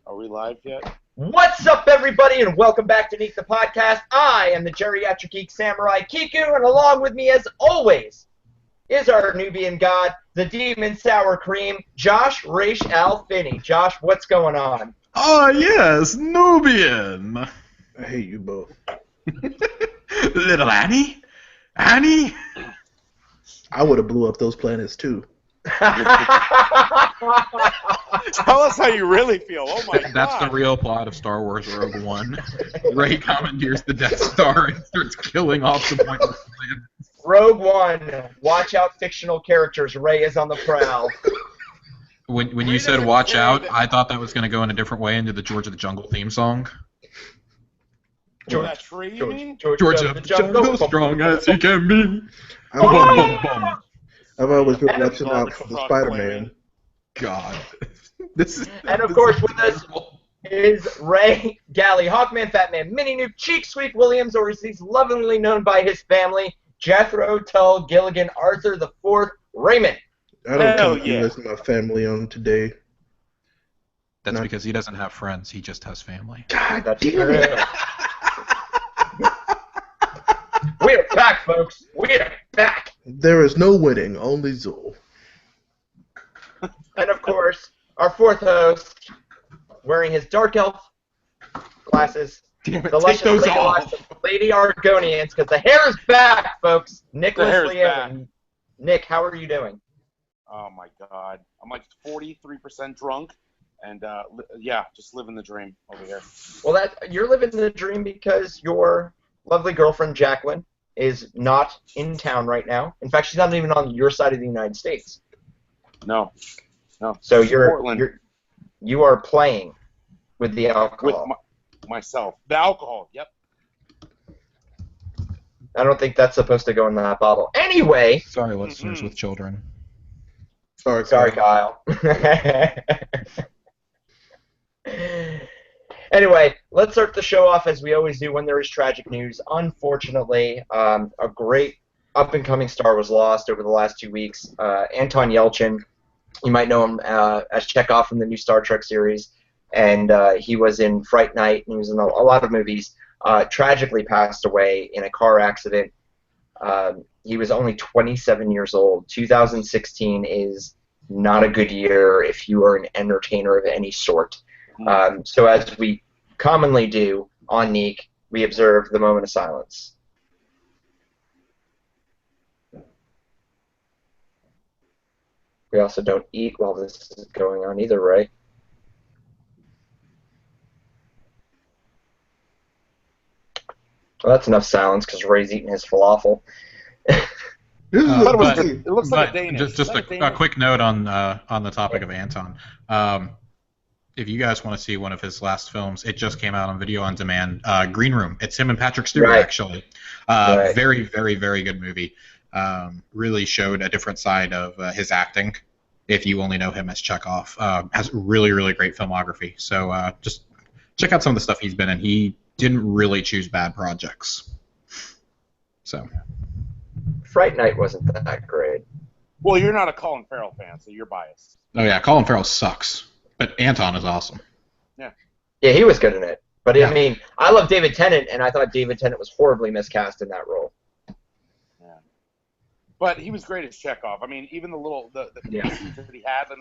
Are we live yet? What's up, everybody, and welcome back to Neek the Podcast. I am the Geriatric Geek Samurai Kiku, and along with me, as always, is our Nubian god, the Demon Sour Cream, Josh Raish Al Finney. Josh, what's going on? Oh, yes, Nubian. I hate you both. Little Annie? Annie? I would have blew up those planets too. Tell us how you really feel. Oh my god. That's the real plot of Star Wars Rogue One. Rey commandeers the Death Star and starts killing off the pointless planets. Rogue One. Watch out, fictional characters. Rey is on the prowl. When you said watch out, I thought that was going to go in a different way into the George of the Jungle theme song. That tree, you mean? George of the Jungle, strong as he can be. I've always been watching out for the Spider-Man. God. And of course, with us is Ray Galley, Hawkman, Fatman, Mini Noob, Cheek Sweep Williams, or as he's lovingly known by his family, Jethro Tull Gilligan, Arthur the Fourth, Raymond. I don't come to listen to my family on today. That's because he doesn't have friends. He just has family. God damn it. We're back, folks. We're back. There is no winning, only Zool. And of course, our fourth host, wearing his dark elf glasses, Damn it, the take those off. Lady Argonians, because the hair is back, folks. Nicholas hair is Leone. Nick, how are you doing? Oh my god. I'm like 43% drunk, and just living the dream over here. Well, you're living the dream because your lovely girlfriend, Jacqueline, is not in town right now. In fact, she's not even on your side of the United States. No. So Portland. you are playing with the alcohol. With myself. The alcohol, yep. I don't think that's supposed to go in that bottle. Anyway. Sorry, listeners with children. Sorry, Kyle. Anyway, let's start the show off as we always do when there is tragic news. Unfortunately, a great up-and-coming star was lost over the last 2 weeks. Anton Yelchin, you might know him as Chekhov from the new Star Trek series, and he was in Fright Night, and he was in a lot of movies. Tragically passed away in a car accident. He was only 27 years old. 2016 is not a good year if you are an entertainer of any sort. So as we commonly do on Neek, we observe the moment of silence. We also don't eat while this is going on either, right? Well, that's enough silence because Ray's eating his falafel. It looks like a Danish. Just a quick note on the topic of Anton. If you guys want to see one of his last films, it just came out on video on demand. Green Room. It's him and Patrick Stewart, actually. Right. Very, very, very good movie. Really showed a different side of his acting. If you only know him as Chekhov, has really, really great filmography. So just check out some of the stuff he's been in. He didn't really choose bad projects. So. Fright Night wasn't that great. Well, you're not a Colin Farrell fan, so you're biased. Oh yeah, Colin Farrell sucks, but Anton is awesome. Yeah, he was good in it. But Yeah. I mean, I love David Tennant, and I thought David Tennant was horribly miscast in that role. Yeah. But he was great as Chekhov. I mean, even the pieces that he had in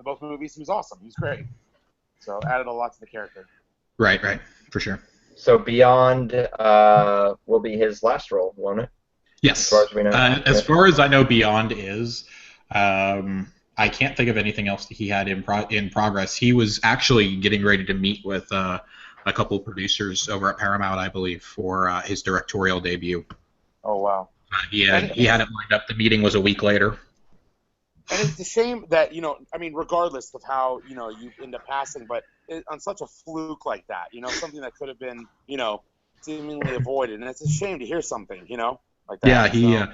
both movies, he was awesome. He was great. So added a lot to the character. Right, for sure. So Beyond will be his last role, won't it? Yes. As far as we know. As far as I know, Beyond is. I can't think of anything else that he had in progress. He was actually getting ready to meet with a couple of producers over at Paramount, I believe, for his directorial debut. Oh, wow. He had it lined up. The meeting was a week later. And it's a shame that, regardless of how, you end up passing, but on such a fluke like that, something that could have been, seemingly avoided. And it's a shame to hear something, like that. Yeah,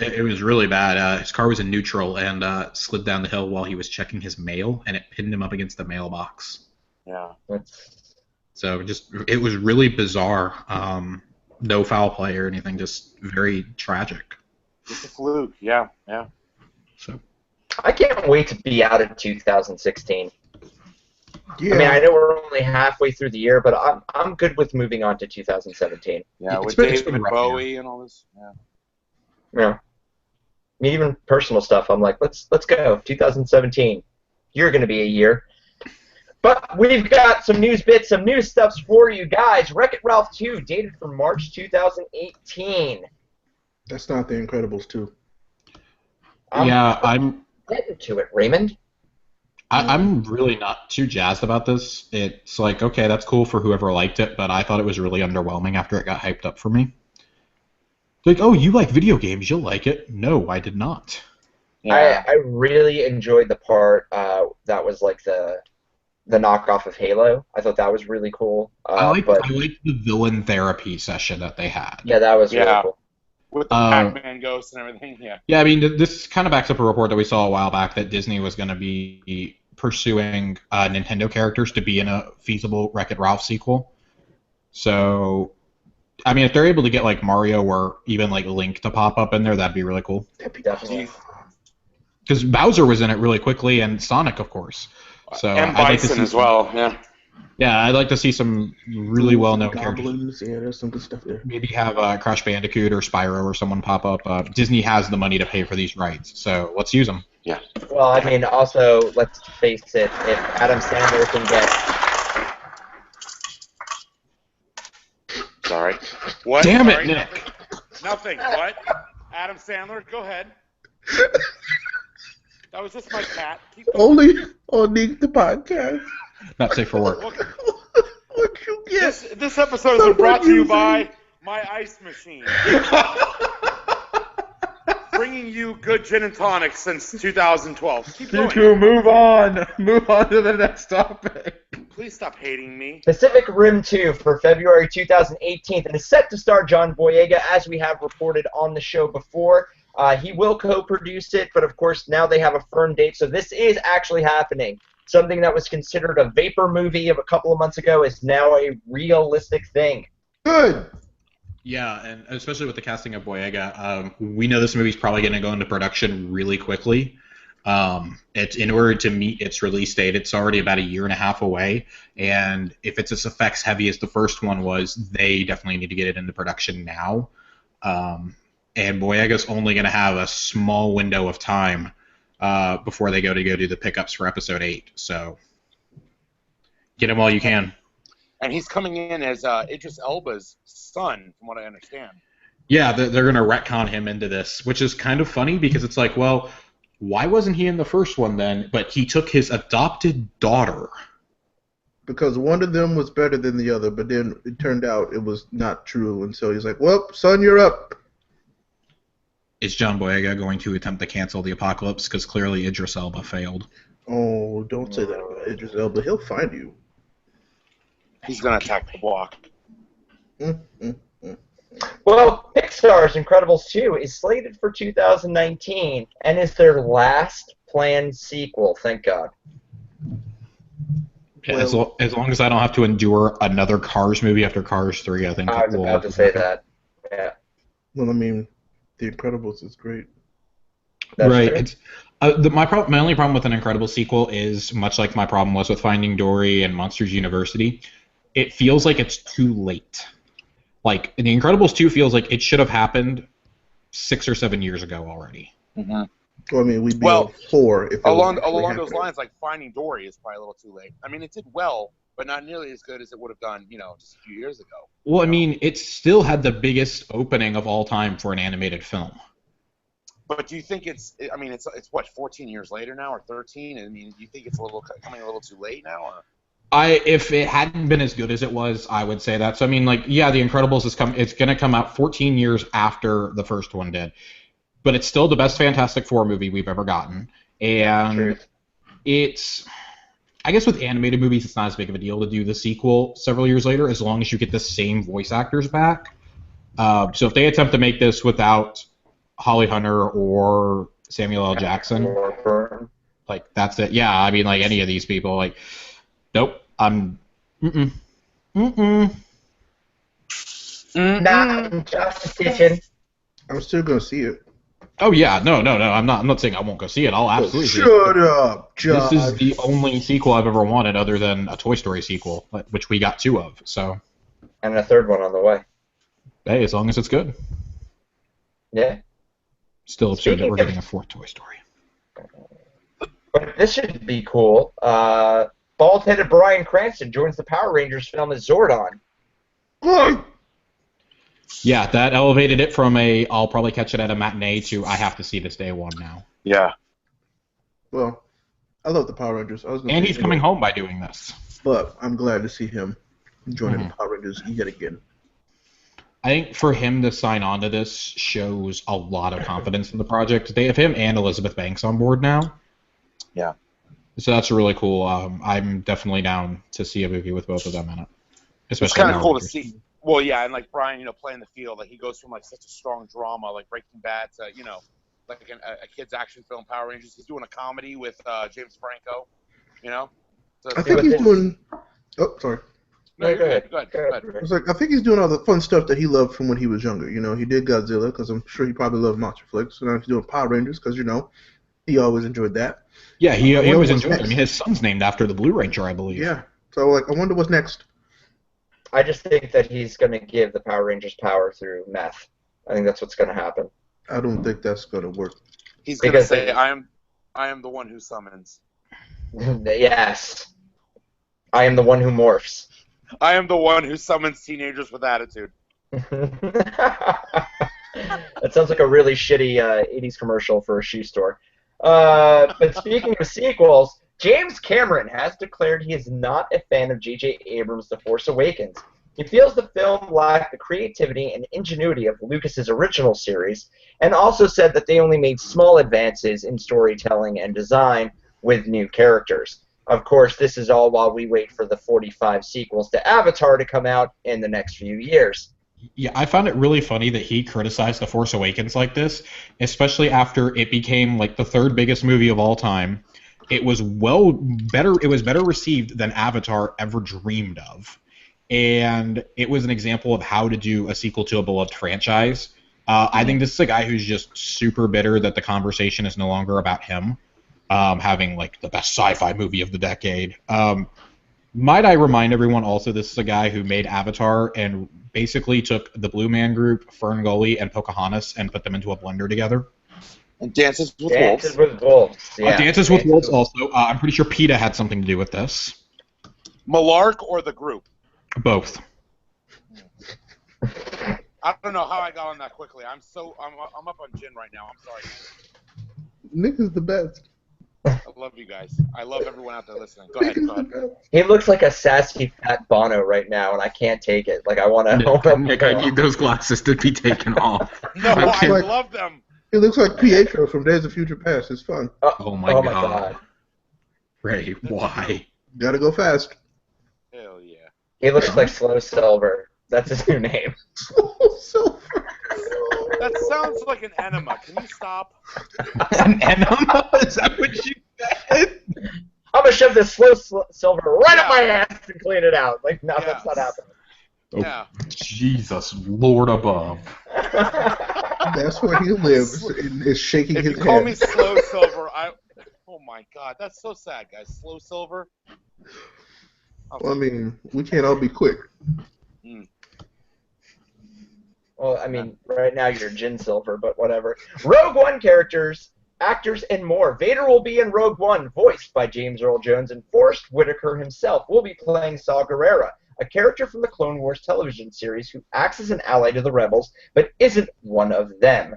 it was really bad. His car was in neutral and slid down the hill while he was checking his mail, and it pinned him up against the mailbox. Yeah. So it was really bizarre. No foul play or anything, just very tragic. Just a fluke, yeah. So I can't wait to be out of 2016. Yeah. I mean, I know we're only halfway through the year, but I'm good with moving on to 2017. Yeah, It's with been a David rough Bowie and all this. Yeah. Yeah. I mean, even personal stuff, I'm like, let's go. 2017. You're going to be a year. But we've got some news bits, some news stuffs for you guys. Wreck-It Ralph 2, dated for March 2018. That's not The Incredibles 2. I'm getting to it, Raymond. I'm really not too jazzed about this. It's like, okay, that's cool for whoever liked it, but I thought it was really underwhelming after it got hyped up for me. Like, oh, you like video games, you'll like it. No, I did not. Yeah. I really enjoyed the part that was like the knockoff of Halo. I thought that was really cool. I liked the villain therapy session that they had. Yeah, that was really cool. With the Pac-Man ghost and everything, yeah. Yeah, I mean, this kind of backs up a report that we saw a while back that Disney was going to be pursuing Nintendo characters to be in a feasible Wreck-It Ralph sequel. So, I mean, if they're able to get like Mario or even like Link to pop up in there, that'd be really cool. Definitely. Because Bowser was in it really quickly, and Sonic, of course. So and Bison as well, yeah. Yeah, I'd like to see some really well-known Goblins. characters. Yeah, there's some good stuff there. Maybe have Crash Bandicoot or Spyro or someone pop up. Disney has the money to pay for these rights, so let's use them. Yeah. Well, I mean, also, let's face it, if Adam Sandler can get... Sorry. What? Damn Sorry. it, Nick. Nothing. What? Adam Sandler, go ahead. That was just my cat. Keep going. Only on the podcast. Not safe for work. What you get? This episode has been brought to you by my ice machine. Bringing you good gin and tonic since 2012. Keep going. Move on. Move on to the next topic. Please stop hating me. Pacific Rim 2 for February 2018, and is set to star John Boyega, as we have reported on the show before. He will co-produce it, but of course now they have a firm date, so this is actually happening. Something that was considered a vapor movie of a couple of months ago is now a realistic thing. Good. Yeah, and especially with the casting of Boyega, we know this movie's probably going to go into production really quickly. It's in order to meet its release date, it's already about a year and a half away, and if it's as effects heavy as the first one was, they definitely need to get it into production now. And Boyega's only going to have a small window of time before they go do the pickups for episode 8. So get him while you can. And he's coming in as Idris Elba's son, from what I understand. Yeah, they're going to retcon him into this, which is kind of funny because it's like, well, why wasn't he in the first one then? But he took his adopted daughter. Because one of them was better than the other, but then it turned out it was not true, and so he's like, well, son, you're up. Is John Boyega going to attempt to cancel the apocalypse? Because clearly Idris Elba failed. Oh, don't say that about Idris Elba. He'll find you. He's going to attack the block. Well, Pixar's Incredibles 2 is slated for 2019 and is their last planned sequel, thank God. Yeah, as long as I don't have to endure another Cars movie after Cars 3, I think I was about to say that. Yeah. Well, I mean, The Incredibles is great. That's right. true. It's my only problem with an Incredibles sequel is much like my problem was with Finding Dory and Monsters University. It feels like it's too late. Like, The Incredibles 2 feels like it should have happened 6 or 7 years ago already. Mm-hmm. Well, I mean, we'd be on 4 if it along was actually those happening. lines, like Finding Dory is probably a little too late. I mean, it did well, but not nearly as good as it would have done, just a few years ago. Well, I mean, it still had the biggest opening of all time for an animated film. But do you think it's what, 14 years later now, or 13? I mean, do you think it's coming a little too late now, or? If it hadn't been as good as it was, I would say that. So I mean, like, yeah, The Incredibles it's going to come out 14 years after the first one did, but it's still the best Fantastic Four movie we've ever gotten, and it's, I guess with animated movies, it's not as big of a deal to do the sequel several years later, as long as you get the same voice actors back. So if they attempt to make this without Holly Hunter or Samuel L. Jackson, like, that's it. Yeah, I mean, like, any of these people, like, nope. Not just a decision. I'm still going to see it. Oh yeah, no. I'm not saying I won't go see it. I'll absolutely see it. Shut up, Josh. This is the only sequel I've ever wanted, other than a Toy Story sequel, which we got 2 of. So, And a third one on the way. hey, as long as it's good. Yeah. Still absurd that Speaking we're of- getting a 4th Toy Story. But this should be cool. Bald-headed Bryan Cranston joins the Power Rangers film as Zordon. Good. Yeah, that elevated it from I'll probably catch it at a matinee to I have to see this day one now. Yeah. Well, I love the Power Rangers. I was gonna And say he's anyway, coming home by doing this. but I'm glad to see him joining Mhm. the Power Rangers yet again. I think for him to sign on to this shows a lot of confidence in the project. They have him and Elizabeth Banks on board now. Yeah. So that's really cool. I'm definitely down to see a movie with both of them in it. Especially It's kind of Power cool to Rangers. see. Well, yeah, and like Brian, playing the field, like he goes from like such a strong drama, like Breaking Bad, to like a kid's action film, Power Rangers. He's doing a comedy with James Franco. So I think he's doing. Oh, sorry. No, you're Go good. ahead. Go ahead. I was like, I think he's doing all the fun stuff that he loved from when he was younger. He did Godzilla because I'm sure he probably loved monster flicks. So now he's doing Power Rangers because he always enjoyed that. Yeah, he wonder always what's enjoyed it. I next. mean, his son's named after the Blue Ranger, I believe. Yeah. So like, I wonder what's next. I just think that he's going to give the Power Rangers power through meth. I think that's what's going to happen. I don't think that's gonna work. He's gonna Because say, they- "I am the one who summons. Yes. I am the one who morphs. I am the one who summons teenagers with attitude." That sounds like a really shitty 80s commercial for a shoe store. But speaking of sequels, James Cameron has declared he is not a fan of J.J. Abrams' The Force Awakens. He feels the film lacked the creativity and ingenuity of Lucas's original series, and also said that they only made small advances in storytelling and design with new characters. Of course, this is all while we wait for the 45 sequels to Avatar to come out in the next few years. Yeah, I found it really funny that he criticized The Force Awakens like this, especially after it became like the 3rd biggest movie of all time. It was better received than Avatar ever dreamed of. And it was an example of how to do a sequel to a beloved franchise. I think this is a guy who's just super bitter that the conversation is no longer about him having like the best sci-fi movie of the decade. Might I remind everyone also, this is a guy who made Avatar and basically took the Blue Man Group, Fern Gully, and Pocahontas and put them into a blender together. And Dances with Dances Wolves. with Wolves. Yeah. Dances with Wolves also. I'm pretty sure PETA had something to do with this. Malark or the group? Both. I don't know how I got on that quickly. I'm up on gin right now. I'm sorry. Nick is the best. I love you guys. I love everyone out there listening. Go ahead. Nick is Go the ahead. best. He looks like a sassy fat Bono right now, and I can't take it. Like I want to. Nick, I need those glasses to be taken off. No, I Okay. love them. He looks like Pietro from Days of Future Past. It's fun. Oh my Oh my God. god. Ray, why? Gotta go fast. Hell yeah. He looks like Slow Silver. That's his new name. So That sounds like an enema. Can you stop? An enema? Is that what you said? I'm gonna shove this Silver right up Yeah. my ass and clean it out. Like, no, Yeah. that's not happening. Yeah. Jesus, Lord above. that's where he lives. And is shaking If his you call head. me Slow Silver, oh my God, that's so sad, guys. Slow Silver. Well, I mean, we can't all be quick. Well, I mean, right now you're Jin Silver, but whatever. Rogue One characters, actors, and more. Vader will be in Rogue One, voiced by James Earl Jones, and Forrest Whitaker himself will be playing Saw Gerrera, a character from the Clone Wars television series who acts as an ally to the Rebels, but isn't one of them.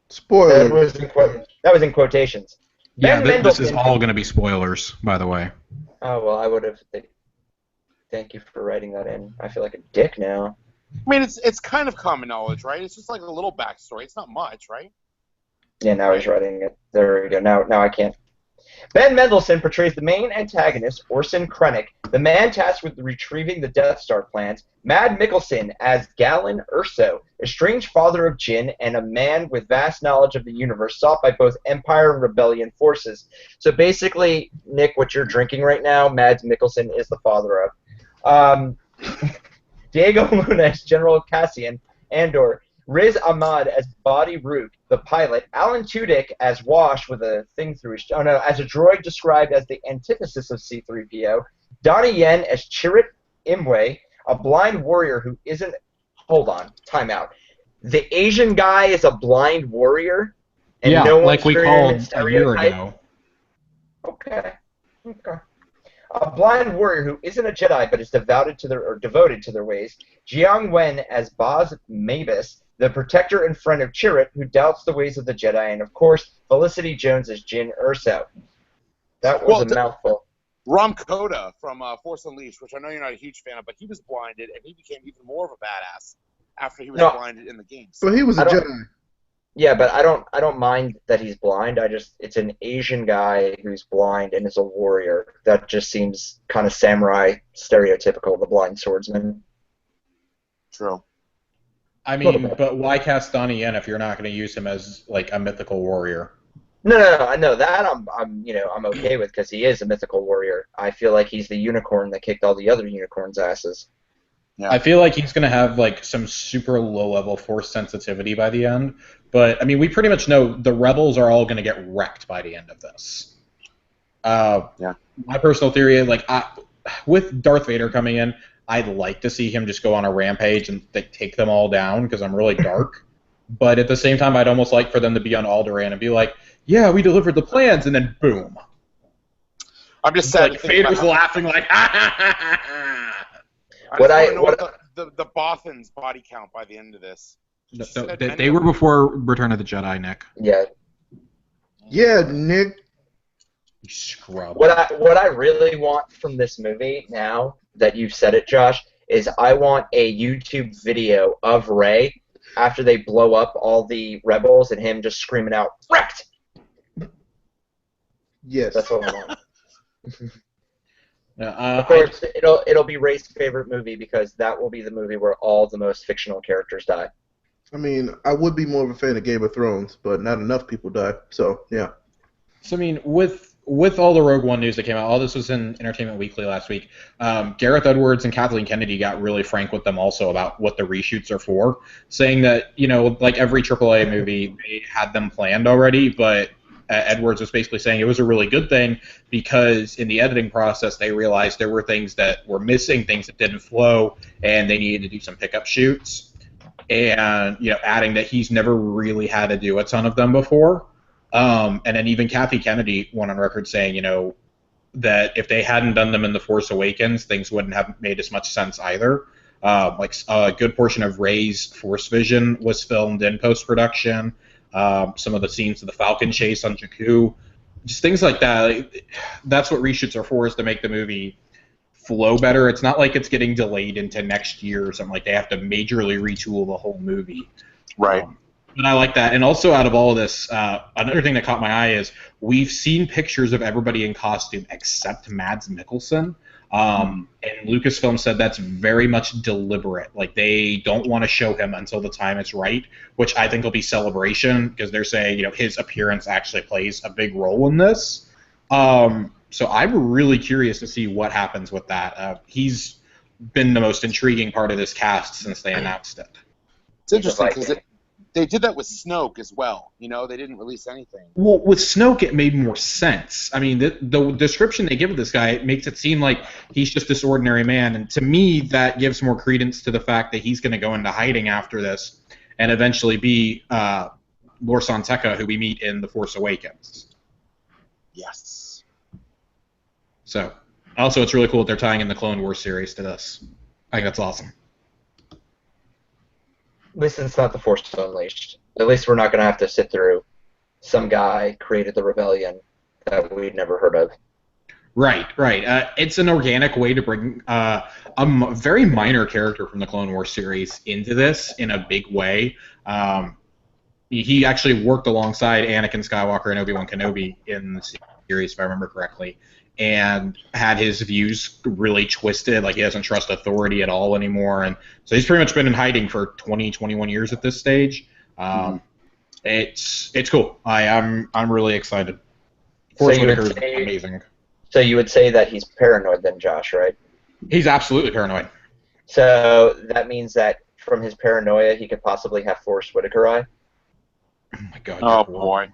Spoiler. That was in quotations. Yeah, Ben this is Mendelsohn- all going to be spoilers, by the way. Oh, well, I would have... Thank you for writing that in. I feel like a dick now. I mean, it's kind of common knowledge, right? It's just like a little backstory. It's not much, right? Yeah, now he's writing it. There we go. Now I can't. Ben Mendelsohn portrays the main antagonist, Orson Krennic, the man tasked with retrieving the Death Star plans. Mad Mikkelsen as Galen Erso, a strange father of Jin and a man with vast knowledge of the universe sought by both Empire and Rebellion forces. So basically, Nick, what you're drinking right now, Mads Mikkelsen is the father of. Diego Luna as General Cassian Andor, Riz Ahmed as Body Root, the pilot. Alan Tudyk as Wash with a thing through his... Oh, no, as a droid described as the antithesis of C-3PO. Donnie Yen as Chirrut Imwe, a blind warrior who isn't... Hold on, time out. The Asian guy is a blind warrior? And Yeah, no one's like we turning him called in a year stereotype? ago. Okay. A blind warrior who isn't a Jedi but is devoted to their ways. Jiang Wen as Boz Mabus, the protector and friend of Chirrut, who doubts the ways of the Jedi, and of course, Felicity Jones as Jyn Erso. That was a mouthful. Rom Koda from Force Unleashed, which I know you're not a huge fan of, but he was blinded, and he became even more of a badass after he was blinded in the games. Well, he was a Jedi. Yeah, but I don't mind that he's blind. It's an Asian guy who's blind and is a warrior. That just seems kind of samurai stereotypical, the blind swordsman. True. I mean, but why cast Donnie Yen if you're not going to use him as like a mythical warrior? No, I know that I'm okay with because he is a mythical warrior. I feel like he's the unicorn that kicked all the other unicorns' asses. Yeah. I feel like he's going to have like some super low-level force sensitivity by the end. But, I mean, we pretty much know the rebels are all going to get wrecked by the end of this. Yeah. My personal theory, like, with Darth Vader coming in, I'd like to see him just go on a rampage and take them all down because I'm really dark. But at the same time, I'd almost like for them to be on Alderaan and be like, yeah, we delivered the plans, and then boom. I'm just sad. Like, Vader's laughing like, ha ha ha ha ha. The Bothan's body count by the end of this. They were before Return of the Jedi, Nick. Yeah. Yeah, Nick. You scrub. What I really want from this movie, now that you've said it, Josh, is I want a YouTube video of Rey after they blow up all the rebels and him just screaming out, "Wrecked!" Yes. That's what I want. Of course, it'll be Rey's favorite movie because that will be the movie where all the most fictional characters die. I mean, I would be more of a fan of Game of Thrones, but not enough people die. So yeah. So I mean, with all the Rogue One news that came out, all this was in Entertainment Weekly last week. Gareth Edwards and Kathleen Kennedy got really frank with them also about what the reshoots are for, saying that like every AAA movie, they had them planned already, but Edwards was basically saying it was a really good thing because in the editing process they realized there were things that were missing, things that didn't flow, and they needed to do some pickup shoots. And adding that he's never really had to do a ton of them before. And then even Kathy Kennedy went on record saying, that if they hadn't done them in The Force Awakens, things wouldn't have made as much sense either. Like a good portion of Rey's Force vision was filmed in post-production. Some of the scenes of the Falcon chase on Jakku, just things like that. That's what reshoots are for, is to make the movie flow better. It's not like it's getting delayed into next year or something like they have to majorly retool the whole movie. Right. But I like that. And also out of all of this, another thing that caught my eye is we've seen pictures of everybody in costume except Mads Mikkelsen. And Lucasfilm said that's very much deliberate. Like, they don't want to show him until the time is right, which I think will be Celebration, because they're saying, his appearance actually plays a big role in this. So I'm really curious to see what happens with that. He's been the most intriguing part of this cast since they announced it. It's interesting because they did that with Snoke as well. They didn't release anything. Well, with Snoke, it made more sense. I mean, the description they give of this guy makes it seem like he's just this ordinary man, and to me, that gives more credence to the fact that he's going to go into hiding after this and eventually be Lor San Tekka, who we meet in The Force Awakens. Yes. So, also, it's really cool that they're tying in the Clone Wars series to this. I think that's awesome. At least it's not The Force Unleashed. At least we're not going to have to sit through some guy created the rebellion that we'd never heard of. Right. It's an organic way to bring a very minor character from the Clone Wars series into this in a big way. He actually worked alongside Anakin Skywalker and Obi-Wan Kenobi in the series, if I remember correctly, and had his views really twisted. Like, he doesn't trust authority at all anymore, and so he's pretty much been in hiding for 21 years at this stage. It's cool. I'm really excited. Forrest Whitaker's amazing. So you would say that he's paranoid then, Josh, right? He's absolutely paranoid. So that means that from his paranoia he could possibly have Forrest Whitaker eye. Oh my God. Oh you're boy.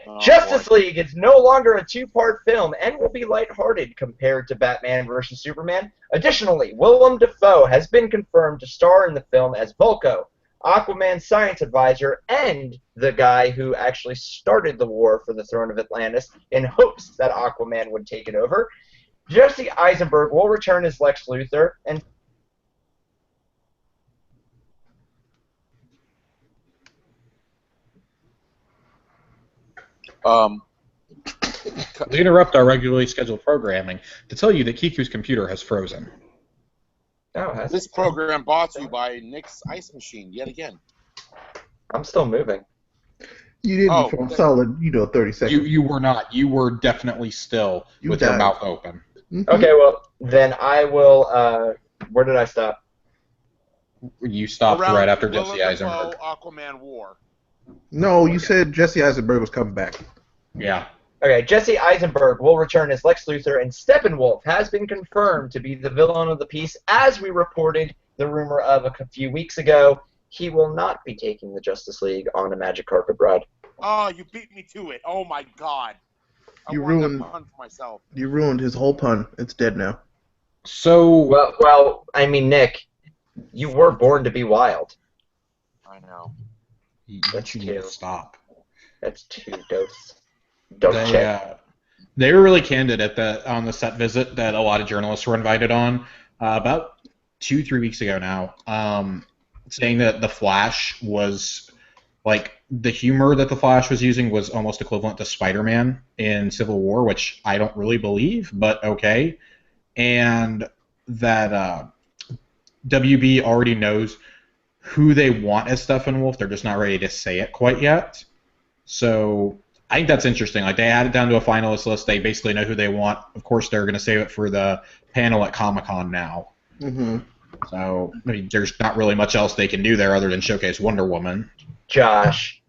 Oh, Justice boy. League is no longer a two-part film and will be lighthearted compared to Batman vs. Superman. Additionally, Willem Dafoe has been confirmed to star in the film as Vulko, Aquaman's science advisor, and the guy who actually started the war for the throne of Atlantis in hopes that Aquaman would take it over. Jesse Eisenberg will return as Lex Luthor, and We interrupt our regularly scheduled programming to tell you that Kiku's computer has frozen. This program brought to you by Nick's Ice Machine yet again. I'm still moving. You didn't Oh, for a solid, 30 seconds. You were not. You were definitely still You with your died. mouth open. Mhm. Okay, well, then I will, where did I stop? You stopped Around right after Willem Jesse Dafoe, Eisenberg. Aquaman War. No, you said Jesse Eisenberg was coming back. Yeah. Okay, Jesse Eisenberg will return as Lex Luthor, and Steppenwolf has been confirmed to be the villain of the piece, as we reported the rumor of a few weeks ago. He will not be taking the Justice League on a magic carpet ride. Oh, you beat me to it. Oh my God. I You wanted ruined- that pun for myself. You ruined his whole pun. It's dead now. So Well, I mean, Nick, you were born to be wild. I know. That's you need to two. stop. That's two dose. Don't check. They were really candid on the set visit that a lot of journalists were invited on about 2-3 weeks ago now, saying that the Flash was like the humor that the Flash was using was almost equivalent to Spider-Man in Civil War, which I don't really believe, but okay, and that WB already knows who they want as Steppenwolf. They're just not ready to say it quite yet. So I think that's interesting. Like, they add it down to a finalist list. They basically know who they want. Of course, they're going to save it for the panel at Comic-Con now. Mm-hmm. So, I mean, there's not really much else they can do there other than showcase Wonder Woman. Josh,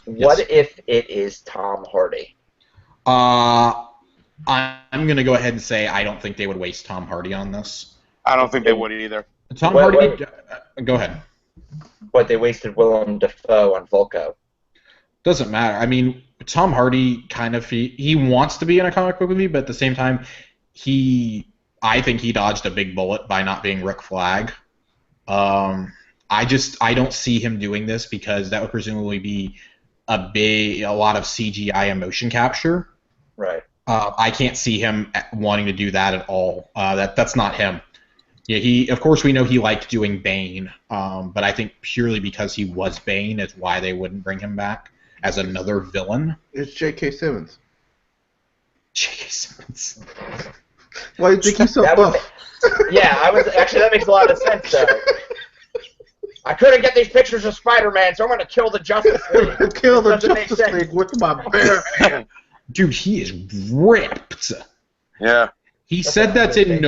what if it is Tom Hardy? I'm going to go ahead and say I don't think they would waste Tom Hardy on this. I don't think they would either. Tom What- Hardy... Go ahead. What, they wasted Willem Dafoe on Vulko? Doesn't matter. I mean, Tom Hardy kind of he wants to be in a comic book movie, but at the same time, I think he dodged a big bullet by not being Rick Flag. I don't see him doing this because that would presumably be a lot of CGI and motion capture. Right. I can't see him wanting to do that at all. That's not him. Yeah, of course we know he liked doing Bane, but I think purely because he was Bane is why they wouldn't bring him back as another villain. It's J.K. Simmons. J.K. Simmons. Why do you think he's so That was- buff? Yeah, actually, that makes a lot of sense, though. I couldn't get these pictures of Spider-Man, so I'm going to kill the Justice League. Kill the Doesn't make Justice sense. League with my bare hand. Dude, he is ripped. Yeah. He That's said what that's I'm in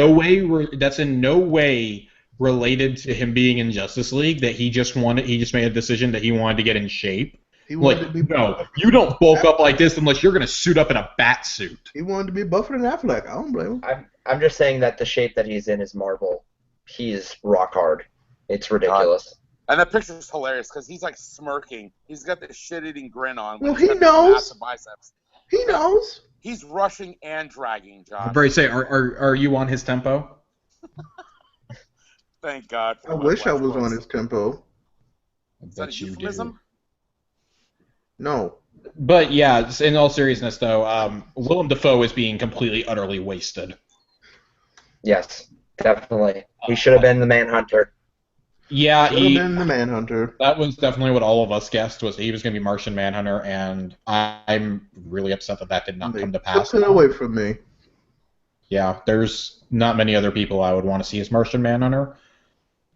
no way related to him being in Justice League. That he just made a decision that he wanted to get in shape. He wanted Like, to be no, you don't bulk up like this unless you're gonna suit up in a bat suit. He wanted to be buffer than Affleck. I don't blame him. I'm just saying that the shape that he's in is Marvel. He's rock hard. It's ridiculous. And that picture's hilarious because he's like smirking. He's got this shit-eating grin on. Well, He's he got these knows. massive biceps. He knows. He's rushing and dragging, Josh. I'm very say, are you on his tempo? Thank God. For I my wish I West was Coast. on his tempo. Is that a euphemism? No. But yeah, in all seriousness though, Willem Dafoe is being completely, utterly wasted. Yes, definitely. He should have been the Manhunter. Yeah, Should have been the Manhunter. that was definitely what all of us guessed was he was going to be Martian Manhunter, and I'm really upset that did not They come to pass. took it away from me. Yeah, there's not many other people I would want to see as Martian Manhunter,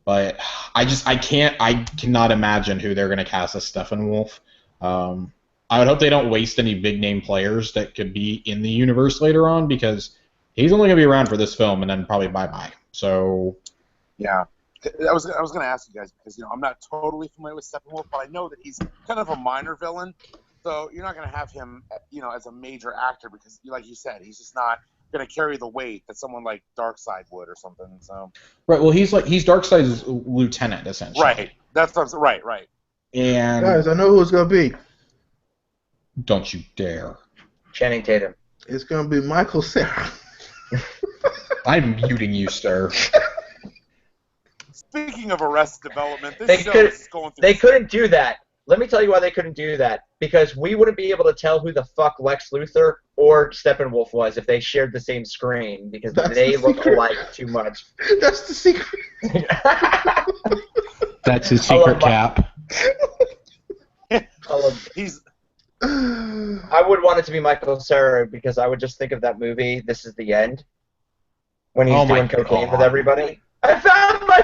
but I cannot imagine who they're going to cast as Steppenwolf. I would hope they don't waste any big name players that could be in the universe later on because he's only going to be around for this film and then probably bye-bye. So Yeah. I was going to ask you guys because I'm not totally familiar with Steppenwolf, but I know that he's kind of a minor villain. So you're not going to have him, as a major actor because, like you said, he's just not going to carry the weight that someone like Darkseid would or something. So Right. Well, he's Darkseid's lieutenant essentially. right, that's what I'm saying. Right. And Guys, I know who it's gonna be. don't you dare! Channing Tatum. It's gonna be Michael Cera. I'm muting you, sir. Speaking of Arrested Development, this They show could- is going through. They couldn't do that. Let me tell you why they couldn't do that. Because we wouldn't be able to tell who the fuck Lex Luthor or Steppenwolf was if they shared the same screen, because That's they the look secret. alike too much. That's the secret. That's his I love secret cap. He's I would want it to be Michael Cera because I would just think of that movie, This Is the End, when he's Oh my doing cocaine God. with everybody. I found my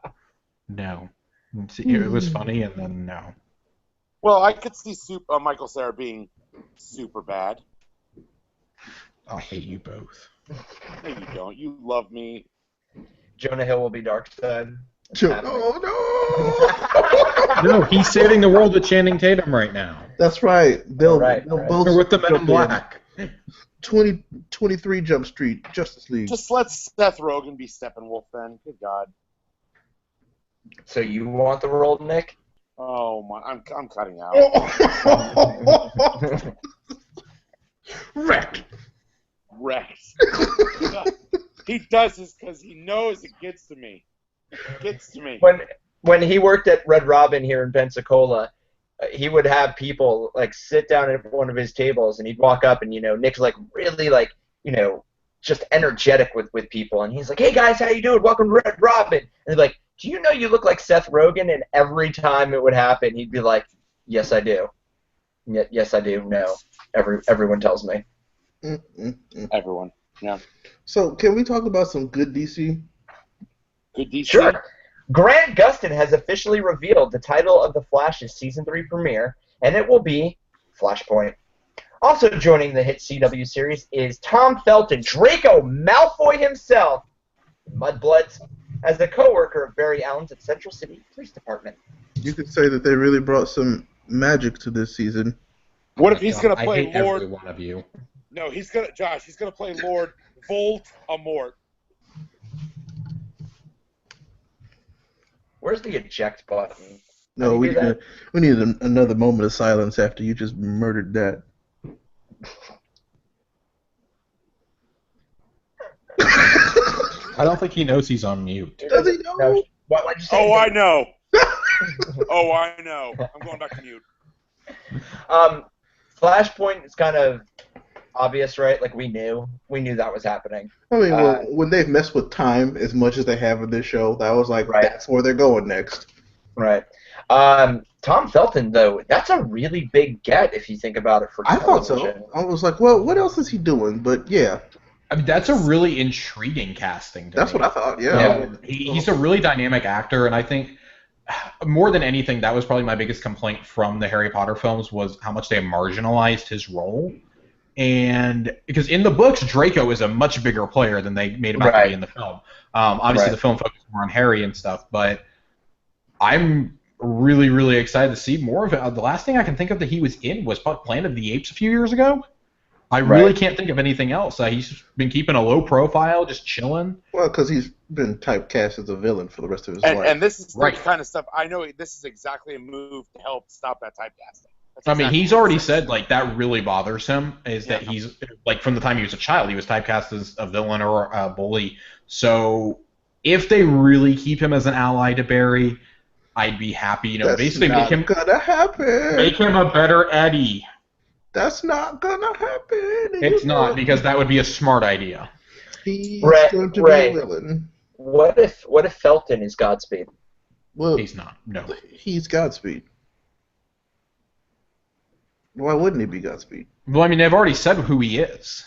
phone! No. It was funny, and then no. well, I could see Michael Cera being super bad. I hate you both. No, you don't. You love me. Jonah Hill will be Darkseid. Oh no! No, he's saving the world with Channing Tatum right now. That's right. They'll Right. both Or with the Men in jump in. Black. 23 Jump Street, Justice League. Just let Seth Rogen be Steppenwolf then. Good God. So you want the role, Nick? Oh my! I'm cutting out. Wrecked. Rex. He does this because he knows it gets to me. It gets to me. When he worked at Red Robin here in Pensacola, he would have people like sit down at one of his tables, and he'd walk up, and Nick's like really like just energetic with people, and he's like, "Hey guys, how you doing? Welcome to Red Robin." And they're like, "Do you know you look like Seth Rogen?" And every time it would happen, he'd be like, "Yes, I do. Yes, I do. No, everyone tells me." Everyone. Yeah. So, can we talk about some good DC? Good DC. Sure. Grant Gustin has officially revealed the title of The Flash's Season 3 premiere, and it will be Flashpoint. Also joining the hit CW series is Tom Felton, Draco Malfoy himself, in Mudbloods, as a co-worker of Barry Allen's at Central City Police Department. You could say that they really brought some magic to this season. What if he's gonna I play hate Lord? every one of you. No, he's gonna play Lord Voldemort. Where's the eject button? No, How do we you do need, we need another moment of silence after you just murdered that. I don't think he knows he's on mute. Does he know? No, why'd you say Oh, I that? know. Oh, I know. I'm going back to mute. Flashpoint is kind of obvious, right? Like we knew that was happening. I mean, well, when they've messed with time as much as they have in this show, that was like, Right. that's where they're going next. Right. Tom Felton, though, that's a really big get if you think about it for I thought television. so. I was like, well, what else is he doing? But yeah, I mean, that's a really intriguing casting. that's what I thought. Yeah. Yeah. He's a really dynamic actor, and I think more than anything, that was probably my biggest complaint from the Harry Potter films was how much they marginalized his role. And because in the books, Draco is a much bigger player than they made him out to Right. be in the film. Obviously, Right. the film focused more on Harry and stuff, but I'm really, really excited to see more of it. The last thing I can think of that he was in was Planet of the Apes a few years ago. I really Right. can't think of anything else. He's been keeping a low profile, just chilling. Well, because he's been typecast as a villain for the rest of his life. And this is the Right. kind of stuff. I know this is exactly a move to help stop that typecasting. That's I mean, exactly he's what already it is. said like that really bothers him. Is that Yeah. he's like from the time he was a child, he was typecast as a villain or a bully. So if they really keep him as an ally to Barry, I'd be happy. That's Basically not gonna happen. make him a better Eddie. That's not gonna happen. It's not because that would be a smart idea. He's Ray- going to Ray. be a villain. What if Felton is Godspeed? Well, He's not. No. he's Godspeed. Why wouldn't he be Godspeed? Well, I mean, they've already said who he is.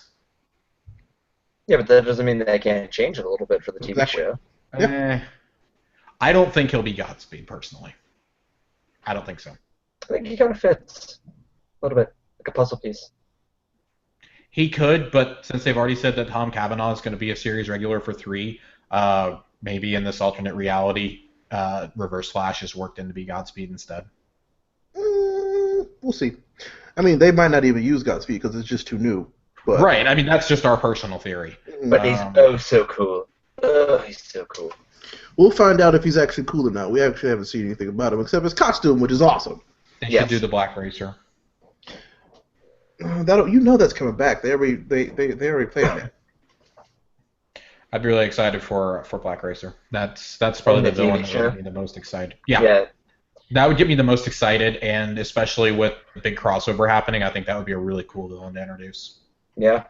Yeah, but that doesn't mean that they can't change it a little bit for the TV Exactly. show. I don't think he'll be Godspeed personally. I don't think so. I think he kind of fits a little bit like a puzzle piece. He could, but since they've already said that Tom Cavanaugh is going to be a series regular for 3, maybe in this alternate reality, Reverse Flash is worked in to be Godspeed instead. We'll see. I mean, they might not even use Godspeed because it's just too new. But, Right. I mean, that's just our personal theory. But he's so cool. Oh, he's so cool. we'll find out if he's actually cool or not. We actually haven't seen anything about him except his costume, which is awesome. They Yes. should do the Black Racer. That's coming back. They already planned that. I'd be really excited for Black Racer. That's probably the villain that would get me the most excited. Yeah. That would get me the most excited, and especially with the big crossover happening, I think that would be a really cool villain to introduce. Yeah.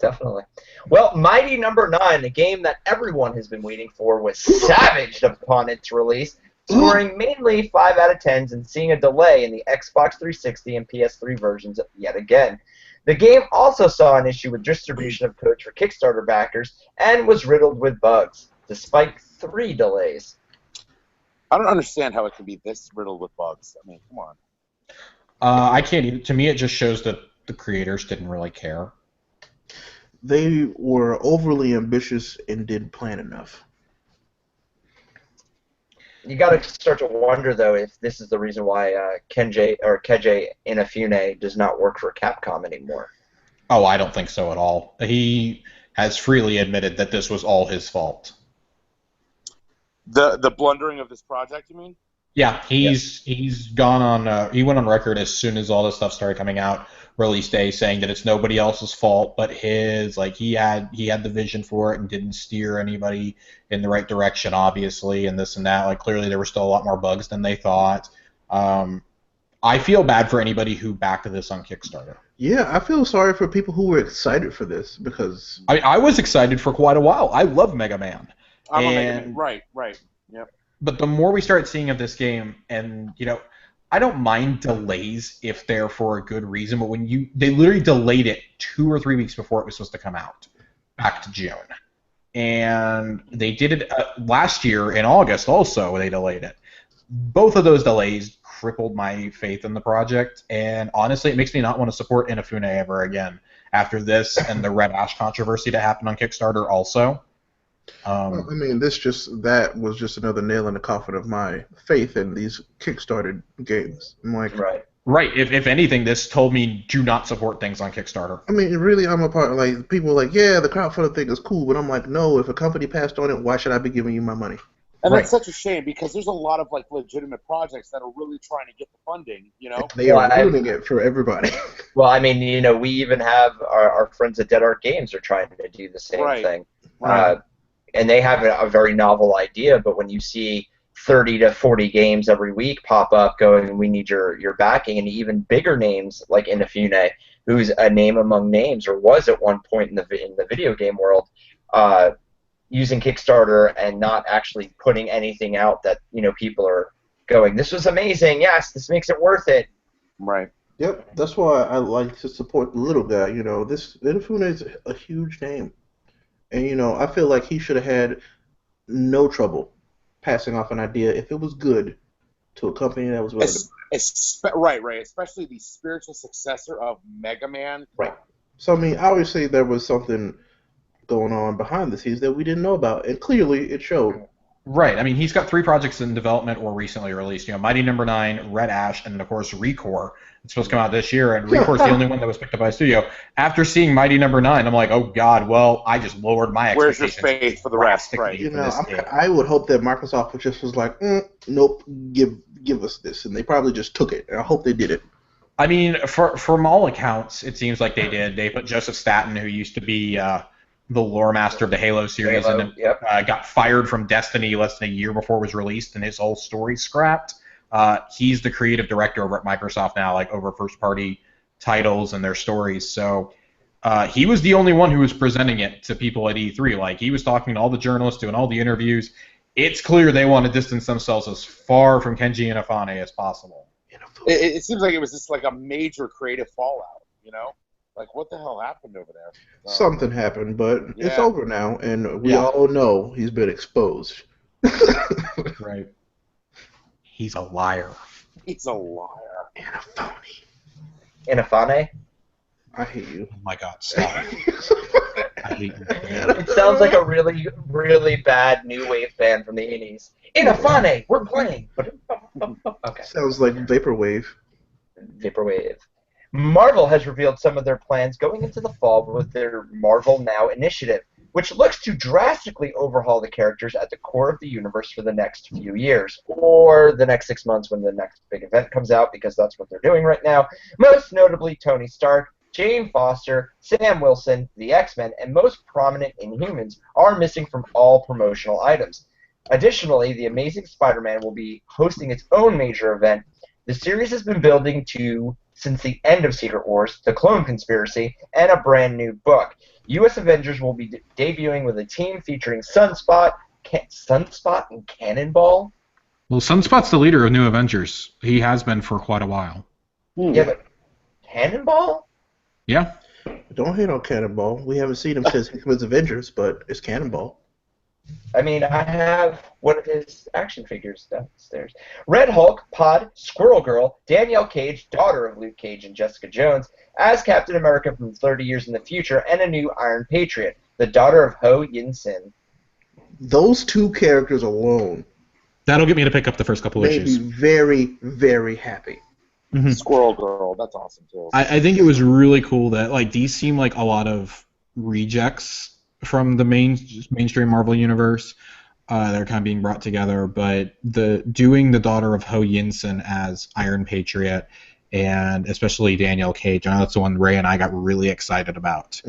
Definitely. Well, Mighty Number 9, a game that everyone has been waiting for, was savaged upon its release, scoring mainly 5 out of 10s and seeing a delay in the Xbox 360 and PS3 versions yet again. The game also saw an issue with distribution of codes for Kickstarter backers and was riddled with bugs, despite 3 delays. I don't understand how it can be this riddled with bugs. I mean, come on. I can't either. To me, it just shows that the creators didn't really care. They were overly ambitious and didn't plan enough. You got to start to wonder, though, if this is the reason why Keiji Inafune does not work for Capcom anymore. Oh, I don't think so at all. He has freely admitted that this was all his fault. The blundering of this project, you mean? Yeah, he's gone on. He went on record as soon as all this stuff started coming out, release day, saying that it's nobody else's fault but his. Like he had the vision for it and didn't steer anybody in the right direction, obviously, and this and that. Like clearly there were still a lot more bugs than they thought. I feel bad for anybody who backed this on Kickstarter. Yeah, I feel sorry for people who were excited for this because I was excited for quite a while. I love Mega Man. I'm a Mega Man. Right. Yep. But the more we start seeing of this game, and I don't mind delays if they're for a good reason, but when they literally delayed it 2 or 3 weeks before it was supposed to come out, back to June, and they did it last year in August also. They delayed it. Both of those delays crippled my faith in the project, and honestly, it makes me not want to support Inafune ever again after this and the Red Ash controversy that happened on Kickstarter also. I mean, that was just another nail in the coffin of my faith in these Kickstarter games. I'm like, right. If anything, this told me do not support things on Kickstarter. I mean, really, I'm a part. Like people are like, yeah, the crowdfunding thing is cool, but I'm like, no. If a company passed on it, why should I be giving you my money? And that's such a shame because there's a lot of legitimate projects that are really trying to get the funding. They are ruining it for everybody. Well, I mean, we even have our friends at Dead Art Games are trying to do the same thing. Right. And they have a very novel idea, but when you see 30 to 40 games every week pop up going, we need your backing, and even bigger names like Inafune, who's a name among names, or was at one point in the video game world, using Kickstarter and not actually putting anything out that people are going, this was amazing, yes, this makes it worth it. Right. Yep, that's why I like to support the little guy. This Inafune is a huge name. And, I feel like he should have had no trouble passing off an idea if it was good to a company that was willing to... Right. Especially the spiritual successor of Mega Man. Right. So, I mean, obviously there was something going on behind the scenes that we didn't know about, and clearly it showed. Right. I mean, he's got 3 projects in development or recently released. Mighty Number 9, Red Ash, and then, of course, ReCore. It's supposed to come out this year, and ReCore's the only one that was picked up by a studio. After seeing Mighty Number 9, I'm like, oh, God, well, I just lowered my expectations. Where's your faith for the rest? Right. I would hope that Microsoft just was like, nope, give us this. And they probably just took it, and I hope they did it. I mean, from all accounts, it seems like they did. They put Joseph Staten, who used to be... the lore master of the Halo series, and then got fired from Destiny less than a year before it was released, and his whole story scrapped. He's the creative director over at Microsoft now, over first-party titles and their stories. So he was the only one who was presenting it to people at E3. He was talking to all the journalists, doing all the interviews. It's clear they want to distance themselves as far from Kenji Inafune as possible. It seems like it was just a major creative fallout, what the hell happened over there? Something happened, but it's over now, and we all know he's been exposed. Right. He's a liar. He's a liar. Inafune? I hate you. Oh my God, stop. I hate you. It sounds like a really, really bad new wave band from the 80s. Inafune, we're playing. Okay. Sounds like Vaporwave. Vaporwave. Marvel has revealed some of their plans going into the fall with their Marvel Now initiative, which looks to drastically overhaul the characters at the core of the universe for the next few years, or the next 6 months when the next big event comes out, because that's what they're doing right now. Most notably, Tony Stark, Jane Foster, Sam Wilson, the X-Men, and most prominent Inhumans are missing from all promotional items. Additionally, The Amazing Spider-Man will be hosting its own major event. The series has been building to since the end of Secret Wars, The Clone Conspiracy, and a brand new book. U.S. Avengers will be debuting with a team featuring Sunspot and Cannonball. Well, Sunspot's the leader of New Avengers. He has been for quite a while. Yeah, but Cannonball? Yeah. Don't hate on Cannonball. We haven't seen him since Hickman's Avengers, but it's Cannonball. I mean, I have one of his action figures downstairs. Red Hulk, Pod, Squirrel Girl, Danielle Cage, daughter of Luke Cage and Jessica Jones, as Captain America from 30 years in the future, and a new Iron Patriot, the daughter of Ho Yin-Sin. Those two characters alone That'll get me to pick up the first couple made issues. me very, very happy. Mm-hmm. Squirrel Girl, that's awesome too. I think it was really cool that these seem like a lot of rejects from the mainstream Marvel universe. They're kind of being brought together, but doing the daughter of Ho Yin-Sin as Iron Patriot, and especially Danielle Cage, I know that's the one Ray and I got really excited about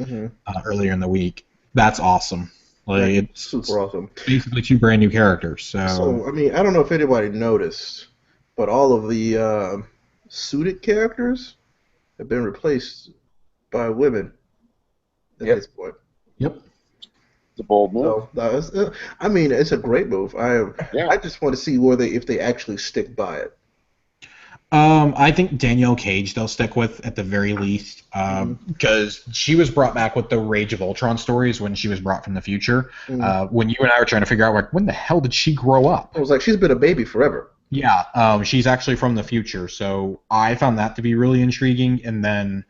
earlier in the week. That's awesome. It's super awesome. Basically two brand new characters. So I mean, I don't know if anybody noticed, but all of the suited characters have been replaced by women at this point. Yep. It's a bold move. So, I mean, it's a great move. I just want to see if they actually stick by it. I think Danielle Cage they'll stick with at the very least, because she was brought back with the Rage of Ultron stories when she was brought from the future. When you and I were trying to figure out when the hell did she grow up? I was like, she's been a baby forever. Yeah, she's actually from the future, so I found that to be really intriguing. And then